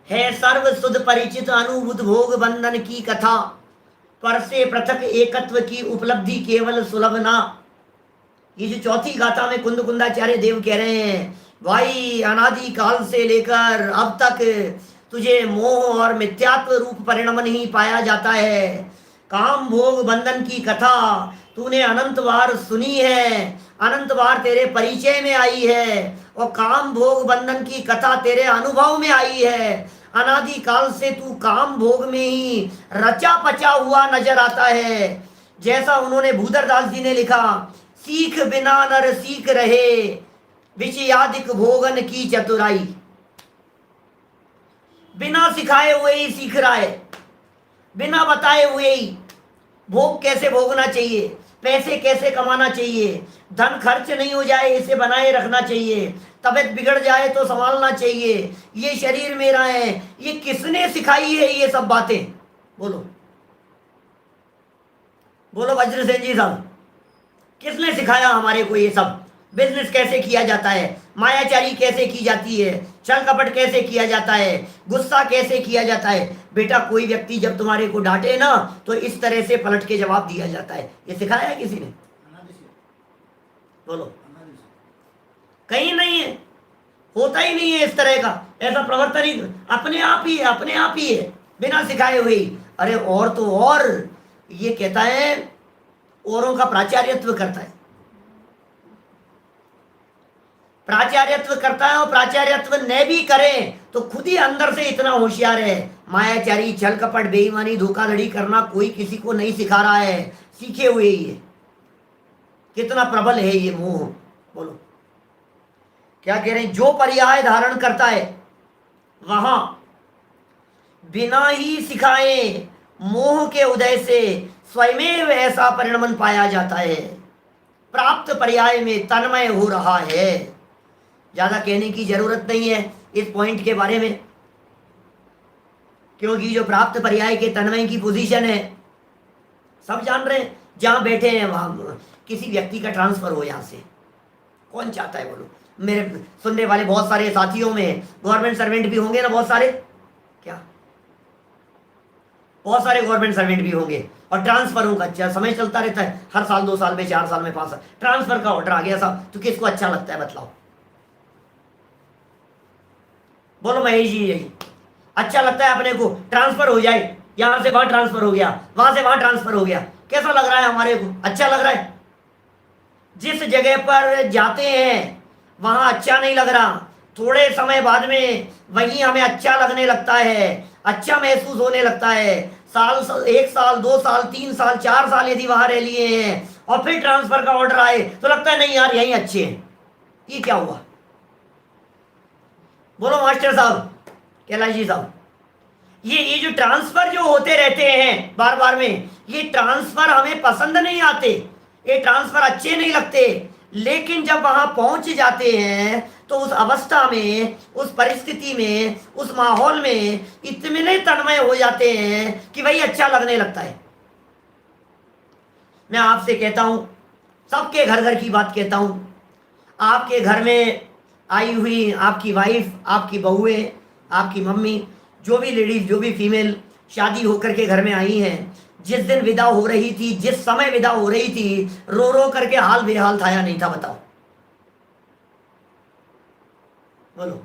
है सर्व सुध परिचित अनुभूत भोग बंधन की कथा, पर से पृथक एकत्व की उपलब्धि केवल सुलभ ना। ये जो चौथी गाथा में कुंद कुंदाचार्य देव कह रहे हैं, भाई अनादि काल से लेकर अब तक तुझे मोह और मिथ्यात्व रूप परिणमन ही पाया जाता है। काम भोग बंधन की कथा तूने अनंत बार सुनी है, अनंत बार तेरे परिचय में आई है, और काम भोग बंधन की कथा तेरे अनुभव में आई है। अनादि काल से तू काम भोग में ही रचा पचा हुआ नजर आता है। जैसा उन्होंने भूधरदास जी ने लिखा, सीख बिना नर सीख रहे विषयादिक भोगन की चतुराई। बिना सिखाए हुए ही सीख रहा है, बिना बताए हुए ही भोग कैसे भोगना चाहिए, पैसे कैसे कमाना चाहिए, धन खर्च नहीं हो जाए इसे बनाए रखना चाहिए, तबीयत बिगड़ जाए तो संभालना चाहिए, ये शरीर मेरा है। ये किसने सिखाई है ये सब बातें? बोलो बोलो वज्रसेन जी साहब, किसने सिखाया हमारे को ये सब? बिजनेस कैसे किया जाता है, मायाचारी कैसे की जाती है, छल कपट कैसे किया जाता है, गुस्सा कैसे किया जाता है? बेटा कोई व्यक्ति जब तुम्हारे को डांटे ना तो इस तरह से पलट के जवाब दिया जाता है। ये सिखाया है किसी ने? बोलो, कहीं नहीं है, होता ही नहीं है इस तरह का। ऐसा प्रवर्तन ही अपने आप ही है, अपने आप ही है, बिना सिखाए हुए ही। अरे और तो और ये कहता है औरों का प्राचार्यत्व करता है, प्राचार्यत्व करता है, और प्राचार्यत्व न भी करे तो खुद ही अंदर से इतना होशियार है। मायाचारी, छल कपट, बेईमानी, धोखाधड़ी करना कोई किसी को नहीं सिखा रहा है, सीखे हुए ही है। कितना प्रबल है ये मोह। बोलो क्या कह रहे हैं? जो पर्याय धारण करता है वहां बिना ही सिखाए मोह के उदय से स्वयमेव ऐसा परिणमन पाया जाता है, प्राप्त पर्याय में तन्मय हो रहा है। ज्यादा कहने की जरूरत नहीं है इस पॉइंट के बारे में, क्योंकि जो प्राप्त पर्याय के तन्मय की पोजीशन है सब जान रहे हैं। जहां बैठे हैं वहां किसी व्यक्ति का ट्रांसफर हो, यहां से कौन चाहता है? बोलो, मेरे सुनने वाले बहुत सारे साथियों में गवर्नमेंट सर्वेंट भी होंगे ना, बहुत सारे, क्या बहुत सारे गवर्नमेंट सर्वेंट भी होंगे, और ट्रांसफरों का अच्छा समय चलता रहता है। हर साल 2 साल में 4 साल में 5 साल ट्रांसफर का ऑर्डर आ गया साहब, तो किसको अच्छा लगता है बतलाओ? बोलो महेश जी, यही अच्छा लगता है अपने को? ट्रांसफर हो जाए, यहां से वहां ट्रांसफर हो गया, वहां से वहां ट्रांसफर हो गया, कैसा लग रहा है हमारे को? अच्छा लग रहा है? जिस जगह पर जाते हैं वहां अच्छा नहीं लग रहा, थोड़े समय बाद में वहीं हमें अच्छा लगने लगता है, अच्छा महसूस होने लगता है। 1 साल 2 साल 3 साल 4 साल यदि वहां रह लिए हैं और फिर ट्रांसफर का ऑर्डर आए तो लगता है नहीं यार यही अच्छे हैं। ये क्या हुआ? बोलो मास्टर साहब, कैलाश जी साहब, ये जो ट्रांसफर जो होते रहते हैं बार बार में, ये ट्रांसफर हमें पसंद नहीं आते, ये ट्रांसफर अच्छे नहीं लगते, लेकिन जब वहां पहुंच जाते हैं तो उस अवस्था में, उस परिस्थिति में, उस माहौल में इतने तन्मय हो जाते हैं कि वही अच्छा लगने लगता है। मैं आपसे कहता हूं, सबके घर घर की बात कहता हूं, आपके घर में आई हुई आपकी वाइफ, आपकी बहुएं, आपकी मम्मी, जो भी लेडीज, जो भी फीमेल शादी होकर के घर में आई हैं, जिस दिन विदा हो रही थी, जिस समय विदा हो रही थी, रो रो करके हाल बेहाल था या नहीं था? बताओ, बोलो।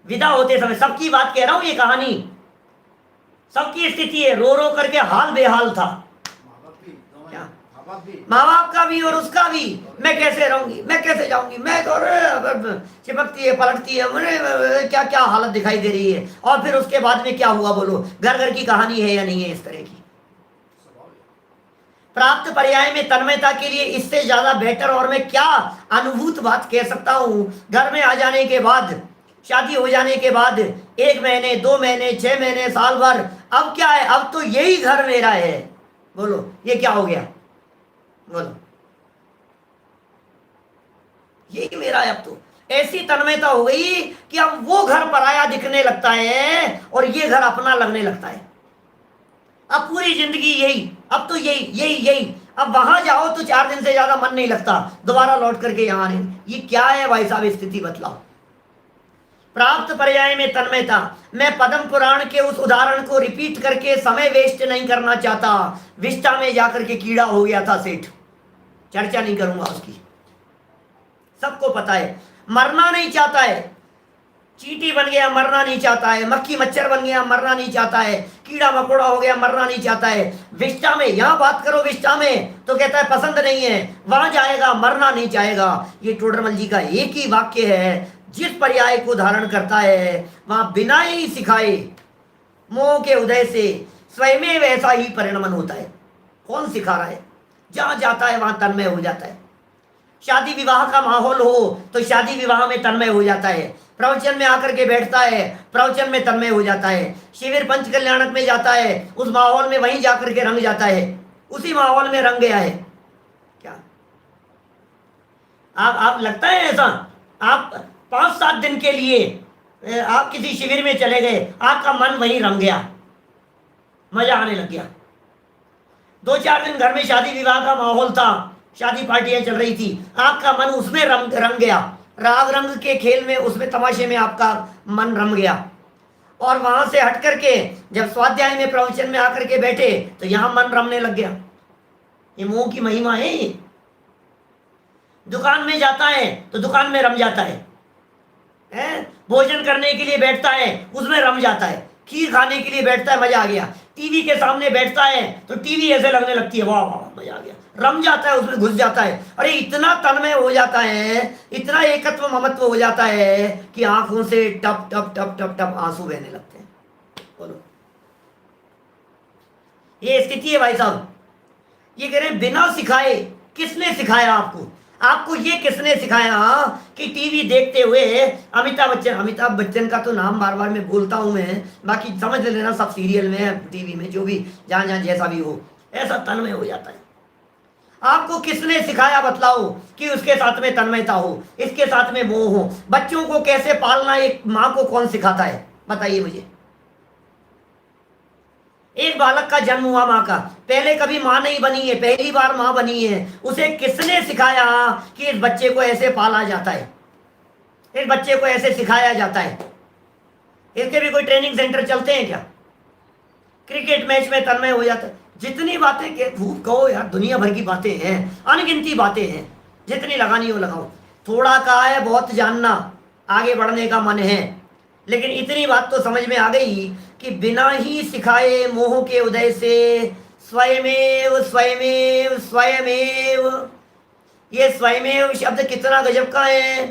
विदा होते समय, सबकी बात कह रहा हूं, ये कहानी सबकी स्थिति है, रो रो करके हाल बेहाल था। क्या? माँ बाप का भी और उसका भी, मैं कैसे रहूंगी, मैं कैसे जाऊंगी, मैं तो चिपकती है, पलटती है, मुझे क्या क्या हालत दिखाई दे रही है। और फिर उसके बाद में क्या हुआ? बोलो, घर घर की कहानी है या नहीं है इस तरह की? प्राप्त पर्याय में तन्मयता के लिए इससे ज्यादा बेटर और मैं क्या अनुभूत बात कह सकता हूं? घर में आ जाने के बाद, शादी हो जाने के बाद 1 महीने, 2 महीने, 6 महीने, साल भर, अब क्या है? अब तो यही घर मेरा है। बोलो, ये क्या हो गया? बोलो, यही मेरा है। अब तो ऐसी तन्मयता हो गई कि अब वो घर पराया दिखने लगता है और ये घर अपना लगने लगता है। अब पूरी जिंदगी यही, अब तो यही यही यही। अब वहां जाओ तो 4 दिन से ज्यादा मन नहीं लगता, दोबारा लौट करके यहां नहीं। ये क्या है भाई साहब स्थिति? बतलाओ। प्राप्त पर्याय में तन्मयता, मैं पद्म पुराण के उस उदाहरण को रिपीट करके समय वेस्ट नहीं करना चाहता। विष्टा में जाकर के कीड़ा हो गया था सेठ, चर्चा नहीं करूंगा उसकी, सबको पता है। मरना नहीं चाहता है, चींटी बन गया, मरना नहीं चाहता है, मक्खी मच्छर बन गया, मरना नहीं चाहता है, कीड़ा मकोड़ा हो गया, मरना नहीं चाहता है। विष्टा में, यहां बात करो विष्टा में, तो कहता है पसंद नहीं है, वहां जाएगा मरना नहीं चाहेगा। ये टोडरमल जी का एक ही वाक्य है, जिस पर्याय को धारण करता है वहां बिना ही सिखाए मोह के उदय से स्वयं वैसा ही परिणमन होता है। कौन सिखा रहा है? जहां जाता है वहां तन्मय हो जाता है। शादी विवाह का माहौल हो तो शादी विवाह में तन्मय हो जाता है। प्रवचन में आकर के बैठता है, प्रवचन में तन्मय हो जाता है। शिविर पंच कल्याणक में जाता है, उस माहौल में वहीं जाकर के रंग जाता है, उसी माहौल में रंग गया है। क्या आप लगता है ऐसा? आप 5-7 दिन के लिए आप किसी शिविर में चले गए, आपका मन वहीं रंग गया, मजा आने लग गया। 2-4 दिन घर में शादी विवाह का माहौल था, शादी पार्टियां चल रही थी, आपका मन उसमें रंग गया, राग रंग के खेल में, उसमें तमाशे में आपका मन रम गया। और वहां से हट करके जब स्वाध्याय में, प्रवचन में आकर के बैठे तो यहां मन रमने लग गया। ये मोह की महिमा है। दुकान में जाता है तो दुकान में रम जाता है, भोजन करने के लिए बैठता है उसमें रम जाता है, खीर खाने के लिए बैठता है, मजा आ गया। टीवी के सामने बैठता है तो टीवी ऐसे लगने लगती है, वाह वाह मजा आ गया, रम जाता है, उसमें घुस जाता है। अरे इतना तन्मय हो जाता है, इतना एकत्व ममत्व हो जाता है कि आंखों से टप टप टप टप टप आंसू बहने लगते हैं। बोलो, ये स्थिति है भाई साहब। ये कह रहे हैं बिना सिखाए। किसने सिखाया आपको? आपको ये किसने सिखाया कि टीवी देखते हुए अमिताभ बच्चन का तो नाम बार बार मैं बोलता हूं मैं, बाकी समझ लेना, सब सीरियल में, टीवी में, जो भी, जहां जहां जैसा भी हो, ऐसा तन्मय हो जाता है। आपको किसने सिखाया? बतलाओ, कि उसके साथ में तन्मयता हो, इसके साथ में मोह हो। बच्चों को कैसे पालना एक माँ को कौन सिखाता है? बताइए मुझे। एक बालक का जन्म हुआ माँ का, पहले कभी माँ नहीं बनी है, पहली बार माँ बनी है, उसे किसने सिखाया कि इस बच्चे को ऐसे पाला जाता है, इस बच्चे को ऐसे सिखाया जाता है? इसके भी कोई ट्रेनिंग सेंटर चलते हैं क्या? क्रिकेट मैच में तन्मय हो जाता है। जितनी बातें कहो यार, दुनिया भर की बातें हैं, अनगिनती बातें हैं, जितनी लगानी हो लगाओ। थोड़ा कहा है बहुत जानना, आगे बढ़ने का मन है, लेकिन इतनी बात तो समझ में आ गई कि बिना ही सिखाए मोह के उदय से स्वयमेव स्वयमेव स्वयमेव। ये स्वयमेव शब्द कितना गजब का है।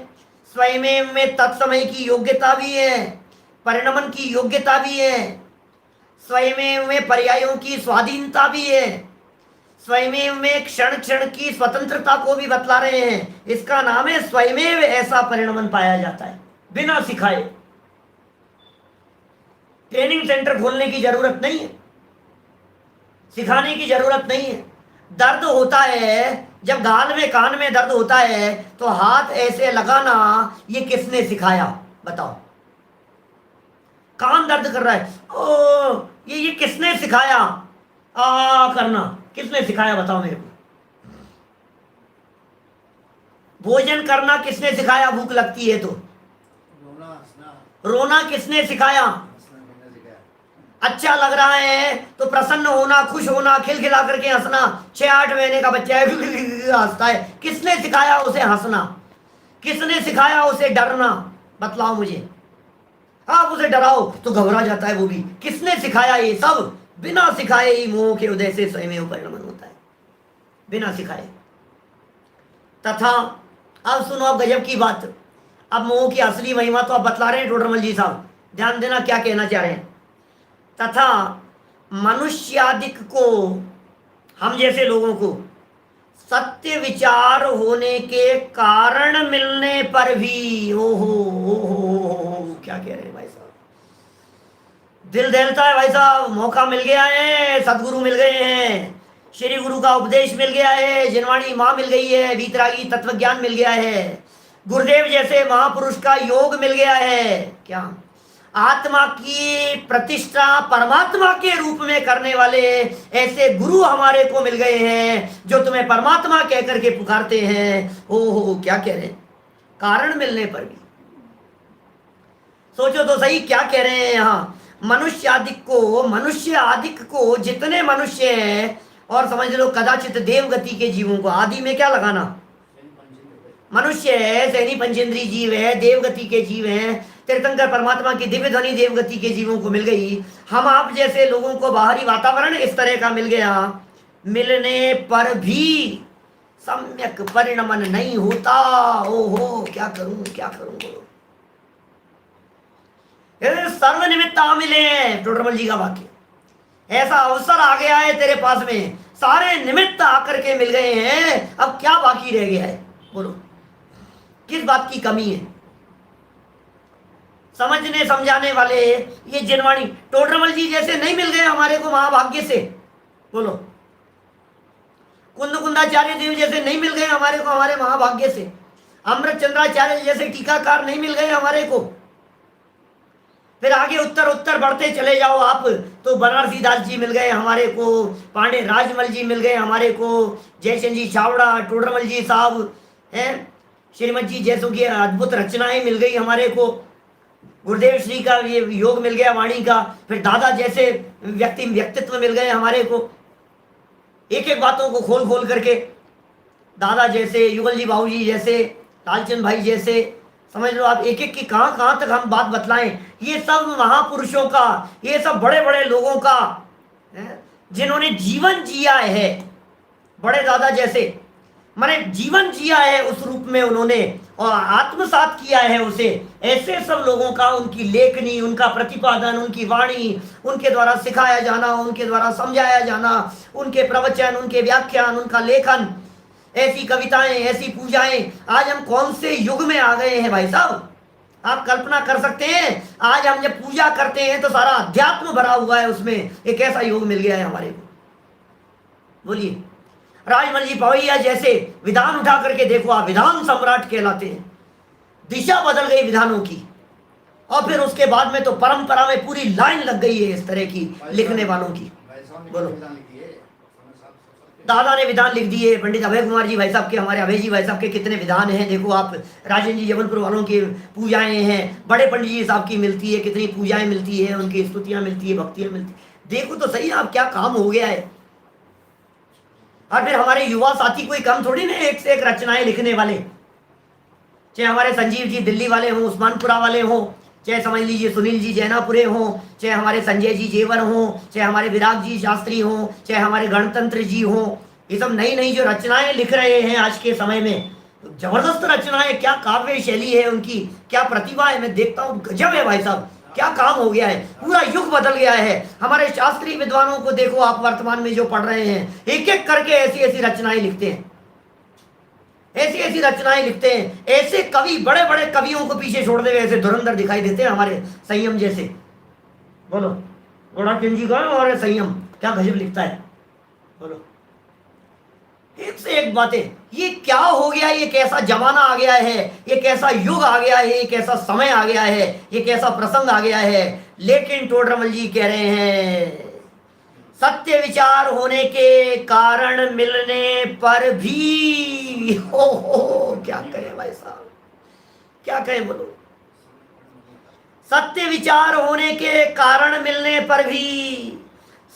स्वयमेव में तत्समय की योग्यता भी है, परिणमन की योग्यता भी है, स्वयमेव में पर्यायों की स्वाधीनता भी है, स्वयमेव में क्षण क्षण की स्वतंत्रता को भी बतला रहे हैं। इसका नाम है स्वयमेव ऐसा परिणमन पाया जाता है, बिना सिखाए। ट्रेनिंग सेंटर खोलने की जरूरत नहीं है, सिखाने की जरूरत नहीं है। दर्द होता है, जब गाल में कान में दर्द होता है तो हाथ ऐसे लगाना, ये किसने सिखाया बताओ? कान दर्द कर रहा है, ओ ये किसने सिखाया? आ करना किसने सिखाया बताओ मेरे को? भोजन करना किसने सिखाया? भूख लगती है तो रोना किसने सिखाया? अच्छा लग रहा है तो प्रसन्न होना, खुश होना, खिलखिला करके हंसना। 6-8 महीने का बच्चा है हंसता है, किसने सिखाया उसे हंसना? किसने सिखाया उसे डरना? बतलाओ मुझे। आप उसे डराओ तो घबरा जाता है वो भी। किसने सिखाया? ये सब बिना सिखाए ही मोह के उदय से स्वयं परिणमन होता है, बिना सिखाए। तथा अब सुनो, अब गजब की बात। अब मोह की असली महिमा तो अब बतला रहे हैं टोडरमल जी साहब, ध्यान देना क्या कहना चाह रहे हैं। तथा मनुष्यादिक को, हम जैसे लोगों को सत्य विचार होने के कारण मिलने पर भी, ओहो क्या कह रहे हैं भाई साहब, दिल दहलता है भाई साहब। मौका मिल गया है, सदगुरु मिल गए हैं, श्री गुरु का उपदेश मिल गया है, जिनवाणी माँ मिल गई है, वीतरागी तत्व ज्ञान मिल गया है, गुरुदेव जैसे महापुरुष का योग मिल गया है। क्या आत्मा की प्रतिष्ठा परमात्मा के रूप में करने वाले ऐसे गुरु हमारे को मिल गए हैं, जो तुम्हें परमात्मा कह करके पुकारते हैं। ओहो क्या कह रहे हैं, कारण मिलने पर भी। सोचो तो सही क्या कह रहे हैं यहाँ। मनुष्य आदिक को जितने मनुष्य हैं, और समझ लो कदाचित देवगति के जीवों को, आदि में क्या लगाना, मनुष्य है, सैनी पंचेंद्री जीव है, देवगति के जीव हैं, तीर्थंकर परमात्मा की दिव्य ध्वनि देवगति के जीवों को मिल गई। हम आप जैसे लोगों को बाहरी वातावरण इस तरह का मिल गया, मिलने पर भी सम्यक परिणमन नहीं होता। ओहो क्या करूं क्या करूं बोलो। सर्वनिमित्त मिले हैं, टोडरमल जी का वाक्य। ऐसा अवसर आ गया है तेरे पास में, सारे निमित्त आकर के मिल गए हैं, अब क्या बाकी रह गया है बोलो? किस बात की कमी है? समझने समझाने वाले ये जिनवाणी टोडरमल जी जैसे नहीं मिल गए हमारे को महाभाग्य से बोलो। कुंद कुंदाचार्य देव जैसे नहीं मिल गए हमारे को हमारे महाभाग्य से। अमृत चंद्राचार्य जैसे टीकाकार नहीं मिल गए हमारे को। फिर आगे उत्तर बढ़ते चले जाओ आप तो बनारसी दास जी मिल गए हमारे को, पांडे राजमल जी मिल गए हमारे को, जयचंद जी छावड़ा, टोडरमल जी साहब हैं, श्रीमद जी जैसों की अद्भुत रचनाएं मिल गई हमारे को, गुरुदेव श्री का ये योग मिल गया वाणी का, फिर दादा जैसे व्यक्तित्व मिल गए हमारे को। एक एक बातों को खोल खोल करके, दादा जैसे, युगल जी बाबू जी जैसे, लालचंद भाई जैसे, समझ लो आप एक एक की कहाँ तक हम बात बतलाएं। ये सब महापुरुषों का, ये सब बड़े बड़े लोगों का जिन्होंने जीवन जिया है, बड़े दादा जैसे, माने जीवन जिया है उस रूप में उन्होंने और आत्मसात किया है उसे। ऐसे सब लोगों का, उनकी लेखनी, उनका प्रतिपादन, उनकी वाणी, उनके द्वारा सिखाया जाना, उनके द्वारा समझाया जाना, उनके प्रवचन, उनके व्याख्यान, उनका लेखन, ऐसी कविताएं, ऐसी पूजाएं। आज हम कौन से युग में आ गए हैं भाई साहब, आप कल्पना कर सकते हैं? आज हम जब पूजा करते हैं तो सारा अध्यात्म भरा हुआ है उसमें। एक ऐसा योग मिल गया है हमारे को, बोलिए। राजमल जी पवैया जैसे विधान उठा करके देखो आप, विधान सम्राट कहलाते हैं। दिशा बदल गई विधानों की, और फिर उसके बाद में तो परंपरा में पूरी लाइन लग गई है इस तरह की लिखने वालों की। बोलो, दादा ने विधान लिख दिए, पंडित अभय कुमार जी भाई साहब के, हमारे अभय जी भाई साहब के कितने विधान हैं। देखो आप, राजन जी जबलपुर वालों की पूजाएं हैं, बड़े पंडित जी साहब की मिलती है, कितनी पूजाएं मिलती है, उनकी स्तुतियां मिलती है, भक्तियां मिलती है। देखो तो सही आप क्या काम हो गया है। और फिर हमारे युवा साथी कोई कम थोड़ी ना, एक से एक रचनाएं लिखने वाले, चाहे हमारे संजीव जी दिल्ली वाले हों, उस्मानपुरा वाले हों, चाहे समझ लीजिए सुनील जी जैनापुरे हों, चाहे हमारे संजय जी जेवर हों, चाहे हमारे विराग जी शास्त्री हों, चाहे हमारे गणतंत्र जी हों। ये सब नई नई जो रचनाएं लिख रहे हैं आज के समय में, जबरदस्त रचनाएं, क्या काव्य शैली है उनकी, क्या प्रतिभा है। मैं देखता हूँ गजब है भाई साहब। क्या काम हो गया है, पूरा युग बदल गया है। हमारे शास्त्रीय विद्वानों को देखो आप, वर्तमान में जो पढ़ रहे हैं, एक एक करके ऐसी ऐसी रचनाएं लिखते हैं, ऐसी ऐसी रचनाएं लिखते हैं। ऐसे कवि, बड़े बड़े कवियों को पीछे छोड़ दे, ऐसे धुरंधर दिखाई देते हैं हमारे संयम जैसे। बोलो, गोड़ाचंद जी का और संयम क्या गजब लिखता है। बोलो, एक से एक बातें। ये क्या हो गया, ये कैसा जमाना आ गया है, ये कैसा युग आ गया है, ये कैसा समय आ गया है, ये कैसा प्रसंग आ गया है। लेकिन टोडरमल जी कह रहे हैं, सत्य विचार होने के कारण मिलने पर भी, हो क्या कहें भाई साहब, क्या कहें बोलो। सत्य विचार होने के कारण मिलने पर भी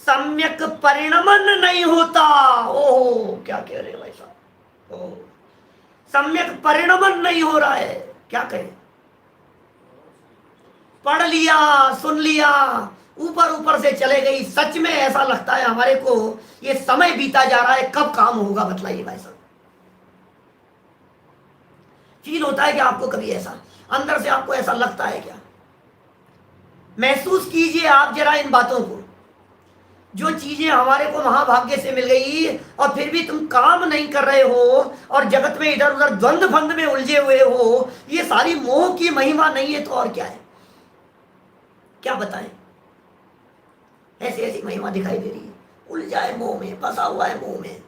सम्यक परिणमन नहीं होता। ओहो, क्या कह रहे भाई साहब, ओह, सम्यक परिणमन नहीं हो रहा है, क्या करें। पढ़ लिया, सुन लिया, ऊपर ऊपर से चले गई। सच में ऐसा लगता है हमारे को, ये समय बीता जा रहा है, कब काम होगा बतलाइए भाई साहब। फील होता है कि आपको कभी ऐसा अंदर से आपको ऐसा लगता है क्या? महसूस कीजिए आप जरा इन बातों को। जो चीजें हमारे को महाभाग्य से मिल गई और फिर भी तुम काम नहीं कर रहे हो और जगत में इधर उधर द्वंद्व फंद में उलझे हुए हो, ये सारी मोह की महिमा नहीं है तो और क्या है, क्या बताएं। ऐसी ऐसी महिमा दिखाई दे रही है, उलझा है मोह में, फंसा हुआ है मोह में,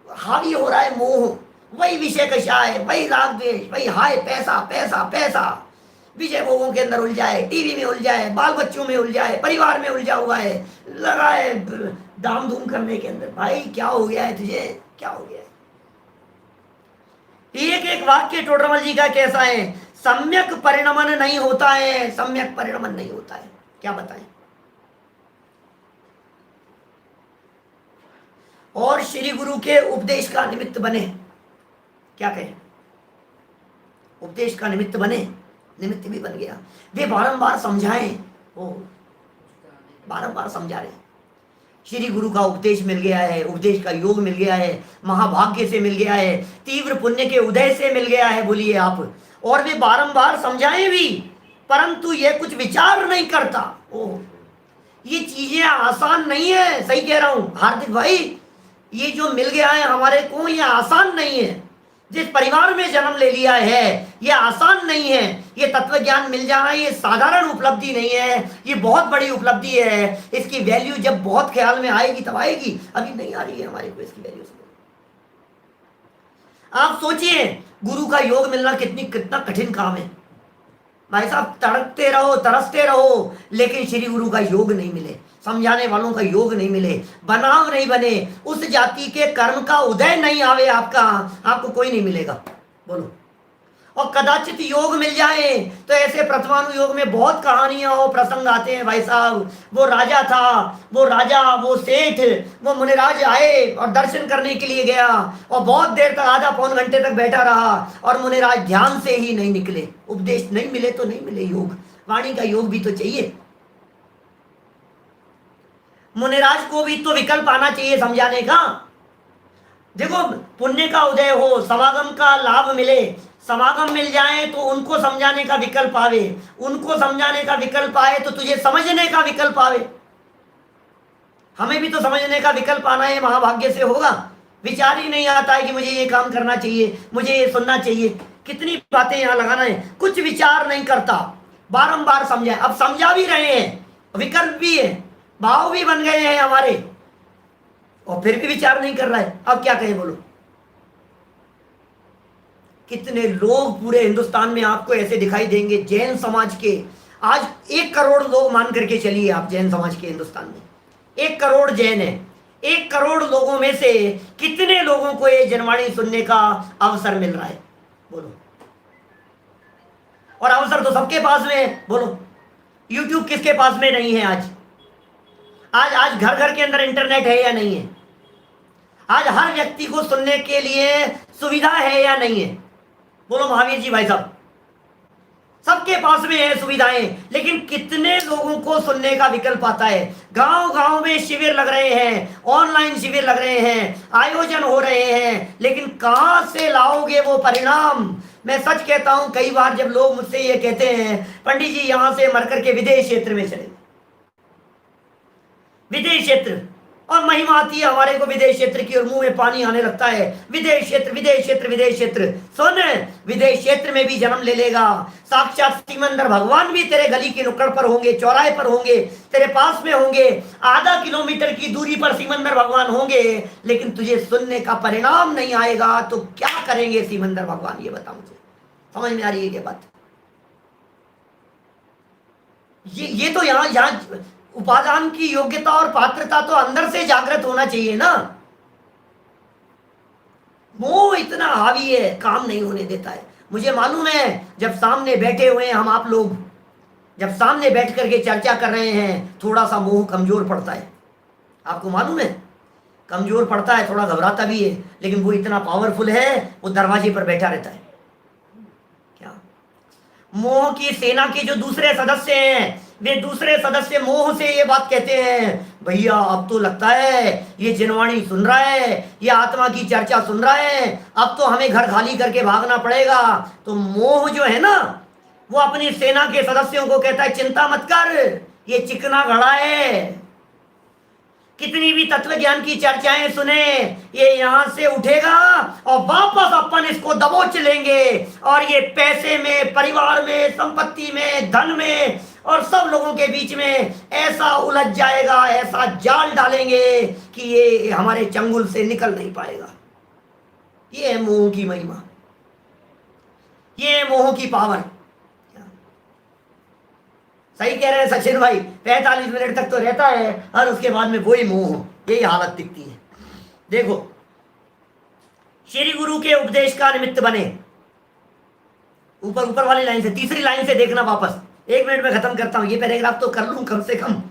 हावी हो रहा है मोह। वही विषय कषाय, वही राग द्वेष, वही हाय पैसा पैसा पैसा, विषय भोगों के अंदर उलझा है, टीवी में उलझा है, बाल बच्चों में उलझा है, परिवार में उलझा हुआ है, लगा है दाम धूम करने के अंदर। भाई क्या हो गया है तुझे, क्या हो गया है? एक एक वाक्य टोडरमल जी का कैसा है, सम्यक परिणमन नहीं होता है, सम्यक परिणमन नहीं होता है, क्या बताएं। और श्री गुरु के उपदेश का निमित्त बने, क्या कहें, उपदेश का निमित्त बने, निमित्त भी बन गया। वे बारंबार समझाएं, वो बारंबार समझा रहे। श्री गुरु का उपदेश मिल गया है, उपदेश का योग मिल गया है, महाभाग्य से मिल गया है, तीव्र पुण्य के उदय से मिल गया है, बोलिए आप। और वे बारंबार समझाएं भी, परंतु ये कुछ विचार नहीं करता। ओह, ये चीजें आसान नहीं है, सही कह रहा हूं हार्दिक भाई। ये जो मिल गया है हमारे को, ये आसान नहीं है। जिस परिवार में जन्म ले लिया है, ये आसान नहीं है। ये तत्व ज्ञान मिल जाना ये साधारण उपलब्धि नहीं है, ये बहुत बड़ी उपलब्धि है। इसकी वैल्यू जब बहुत ख्याल में आएगी तब आएगी, अभी नहीं आ रही है हमारे को इसकी वैल्यू। आप सोचिए, गुरु का योग मिलना कितना कठिन काम है भाई साहब। तड़कते रहो, तरसते रहो, लेकिन श्री गुरु का योग नहीं मिले, समझाने वालों का योग नहीं मिले, बनाव नहीं बने, उस जाति के कर्म का उदय नहीं आवे आपका, आपको कोई नहीं मिलेगा। बोलो, और कदाचित योग मिल जाए तो ऐसे प्रथमानु योग में बहुत कहानियां हो, प्रसंग आते हैं भाई साहब। वो राजा था, वो राजा, वो सेठ, वो मुनिराज आए और दर्शन करने के लिए गया और बहुत देर तक, आधा पौन घंटे तक बैठा रहा और मुनिराज ध्यान से ही नहीं निकले। उपदेश नहीं मिले तो नहीं मिले, योग, वाणी का योग भी तो चाहिए। मुनिराज को भी तो विकल्प आना चाहिए समझाने का। देखो, पुण्य का उदय हो, समागम का लाभ मिले, समागम मिल जाए तो उनको समझाने का विकल्प आवे, उनको समझाने का विकल्प आए तो तुझे समझने का विकल्प आवे। हमें भी तो समझने का विकल्प आना है, महाभाग्य से होगा। विचार ही नहीं आता है कि मुझे ये काम करना चाहिए, मुझे ये सुनना चाहिए। कितनी बातें यहाँ लगाना है, कुछ विचार नहीं करता, बारंबार समझाए। अब समझा भी रहे हैं, विकल्प भी है, भाव भी बन गए हैं हमारे, और फिर भी विचार नहीं कर रहा है। अब क्या कहें बोलो। कितने लोग पूरे हिंदुस्तान में आपको ऐसे दिखाई देंगे, जैन समाज के, आज 1 करोड़ लोग मान करके चलिए आप, जैन समाज के हिंदुस्तान में 1 करोड़ जैन है। 1 करोड़ लोगों में से कितने लोगों को ये जनवाणी सुनने का अवसर मिल रहा है, बोलो। और अवसर तो सबके पास में है, बोलो। यूट्यूब किसके पास में नहीं है आज? आज घर घर के अंदर इंटरनेट है या नहीं है? आज हर व्यक्ति को सुनने के लिए सुविधा है या नहीं है? बोलो महावीर जी भाई साहब। सबके पास में है सुविधाएं, लेकिन कितने लोगों को सुनने का विकल्प आता है? गांव गांव में शिविर लग रहे हैं, ऑनलाइन शिविर लग रहे हैं, आयोजन हो रहे हैं, लेकिन कहां से लाओगे वो परिणाम? मैं सच कहता हूं, कई बार जब लोग मुझसे ये कहते हैं पंडित जी यहां से मर करके विदेश क्षेत्र में चले, विदेश क्षेत्र, और महिमा आती है हमारे को विदेश क्षेत्र की और मुंह में पानी आने लगता है, विदेश क्षेत्र विदेश क्षेत्र विदेश क्षेत्र। सुन, विदेश क्षेत्र में भी जन्म ले लेगा, साक्षात सिमंदर भगवान भी तेरे गली के नुक्कड़ पर होंगे, चौराहे पर होंगे, तेरे पास में होंगे, आधा किलोमीटर की दूरी पर सिमंदर भगवान होंगे, लेकिन तुझे सुनने का परिणाम नहीं आएगा। तो क्या करेंगे सिमंदर भगवान, ये बता मुझे, समझ में आ रही है ये बात? ये तो यहाँ उपादान की योग्यता और पात्रता तो अंदर से जागृत होना चाहिए ना। मोह इतना हावी है, काम नहीं होने देता है। मुझे मालूम है, जब सामने बैठे हुए हैं हम आप लोग, जब सामने बैठ करके चर्चा कर रहे हैं, थोड़ा सा मोह कमजोर पड़ता है, आपको मालूम है, कमजोर पड़ता है, थोड़ा घबराता भी है, लेकिन वो इतना पावरफुल है, वो दरवाजे पर बैठा रहता है। क्या मोह की सेना के जो दूसरे सदस्य हैं, वे दूसरे सदस्य मोह से ये बात कहते हैं, भैया अब तो लगता है ये जिनवाणी सुन रहा है, ये आत्मा की चर्चा सुन रहा है, अब तो हमें घर खाली करके भागना पड़ेगा। तो मोह जो है ना, वो अपनी सेना के सदस्यों को कहता है चिंता मत कर, ये चिकना घड़ा है, कितनी भी तत्व ज्ञान की चर्चाएं सुने, ये यहां से उठेगा और वापस अपन इसको दबोच लेंगे, और ये पैसे में, परिवार में, संपत्ति में, धन में और सब लोगों के बीच में ऐसा उलझ जाएगा, ऐसा जाल डालेंगे कि ये हमारे चंगुल से निकल नहीं पाएगा। ये है मोह की महिमा, ये है मोह की पावर। सही कह रहे हैं सचिन भाई, 45 मिनट तक तो रहता है और उसके बाद में वही मोह, यही हालत दिखती है। देखो, श्री गुरु के उपदेश का निमित्त बने, ऊपर वाली लाइन से, तीसरी लाइन से देखना वापस, 1 मिनट में खत्म करता हूं, ये पैराग्राफ तो कर लूं कम से कम।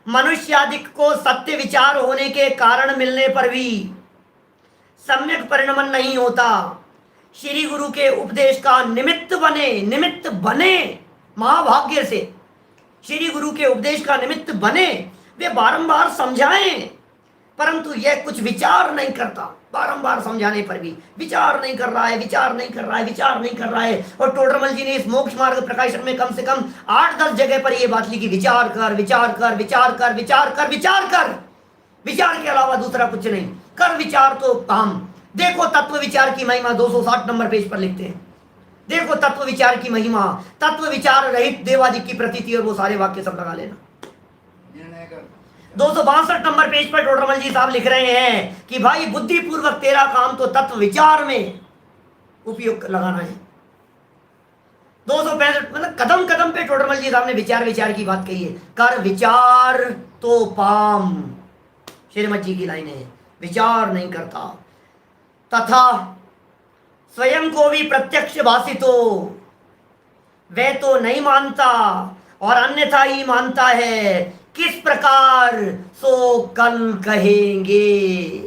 मनुष्यादिक को सत्य विचार होने के कारण मिलने पर भी सम्यक परिणमन नहीं होता। श्री गुरु के उपदेश का निमित्त बने महाभाग्य से, श्री गुरु के उपदेश का निमित्त बने, वे बारंबार समझाएं, परंतु यह कुछ विचार नहीं करता। बारंबार समझाने पर भी विचार नहीं कर रहा है। और टोडरमल जी ने इस मोक्ष मार्ग प्रकाशन में कम से कम 8-10 जगह पर यह बात लिखी, विचार कर, विचार के अलावा दूसरा कुछ नहीं कर, विचार तो काम। देखो तत्व विचार की महिमा 260 नंबर पेज पर लिखते हैं, देखो तत्व विचार की महिमा, तत्व विचार रहित देवादि की प्रतीति, और वो सारे वाक्य सब लगा लेना। 262 नंबर पेज पर टोडरमल जी साहब लिख रहे हैं कि भाई बुद्धि पूर्वक तेरा काम तो तत्व विचार में उपयोग लगाना है। 265 मतलब कदम कदम पे टोडरमल जी साहब ने विचार की बात कही है, कर विचार तो पाम, श्रीमद जी की लाइन है, विचार नहीं करता। तथा स्वयं को भी प्रत्यक्ष भासितो, वह तो नहीं मानता और अन्यथा ही मानता है, किस प्रकार सो कल कहेंगे।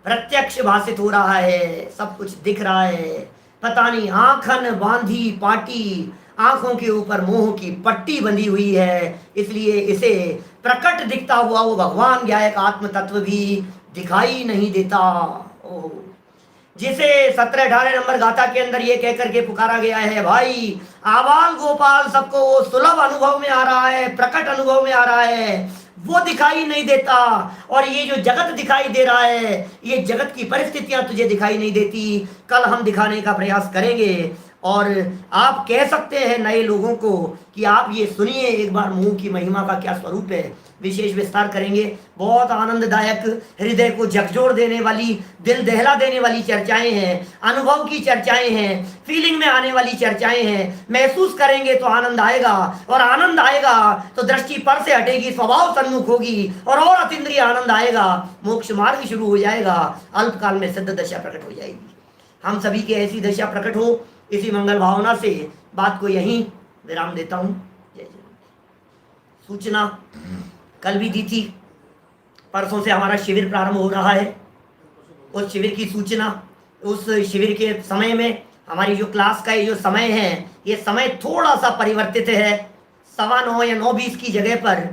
प्रत्यक्ष भासित हो रहा है, सब कुछ दिख रहा है, पता नहीं आंखन बांधी पाटी, आंखों के ऊपर मोह की पट्टी बंधी हुई है, इसलिए इसे प्रकट दिखता हुआ वो भगवान ज्ञायक आत्म तत्व भी दिखाई नहीं देता। ओह, जिसे 17-18 नंबर गाथा के अंदर ये कहकर के पुकारा गया है, भाई आबाल गोपाल सबको वो सुलभ अनुभव में आ रहा है, प्रकट अनुभव में आ रहा है, वो दिखाई नहीं देता। और ये जो जगत दिखाई दे रहा है, ये जगत की परिस्थितियां तुझे दिखाई नहीं देती। कल हम दिखाने का प्रयास करेंगे, और आप कह सकते हैं नए लोगों को कि आप ये सुनिए एक बार मोह की महिमा का क्या स्वरूप है, विशेष विस्तार करेंगे। बहुत आनंददायक, हृदय को झकझोर देने वाली, दिल दहला देने वाली चर्चाएं हैं, अनुभव की चर्चाएं हैं, फीलिंग में आने वाली चर्चाएं हैं। महसूस करेंगे तो आनंद आएगा, और आनंद आएगा तो दृष्टि पर से हटेगी, स्वभाव सन्मुख होगी, और अतीन्द्रिय आनंद आएगा, मोक्ष मार्ग शुरू हो जाएगा, अल्पकाल में सिद्ध दशा प्रकट हो जाएगी। हम सभी की ऐसी दशा प्रकट हो, इसी मंगल भावना से बात को यहीं विराम देता हूं। जय जय। सूचना कल भी दी थी, परसों से हमारा शिविर प्रारंभ हो रहा है। उस शिविर की सूचना, उस शिविर के समय में हमारी जो क्लास का ये जो समय है, ये समय थोड़ा सा परिवर्तित है। 9:15 या 9:20 की जगह पर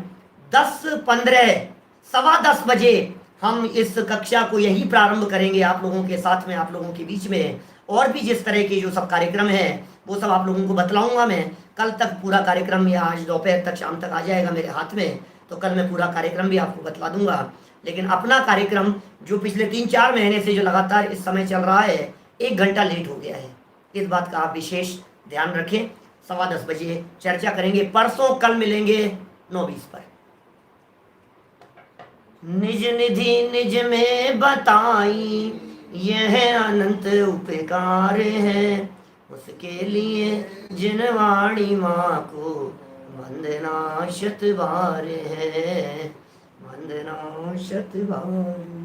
10:15, 10:15 बजे हम इस कक्षा को यही प्रारंभ करेंगे आप लोगों के साथ में, आप लोगों के बीच में। और भी जिस तरह के जो सब कार्यक्रम है वो सब आप लोगों को बतलाऊंगा मैं। कल तक पूरा कार्यक्रम या आज दोपहर तक शाम तक आ जाएगा मेरे हाथ में, तो कल मैं पूरा कार्यक्रम भी आपको बतला दूंगा। लेकिन अपना कार्यक्रम जो पिछले 3-4 महीने से जो लगातार इस समय चल रहा है 1 घंटा लेट हो गया है, इस बात का आप विशेष ध्यान रखें। 10:15 बजे चर्चा करेंगे, परसों कल मिलेंगे 9:20 पर। निज निधि निज में बताई यह अनंत उपकार है, उसके लिए जिन वाणी माँ को वंदना शत बार है, वंदना शत बार।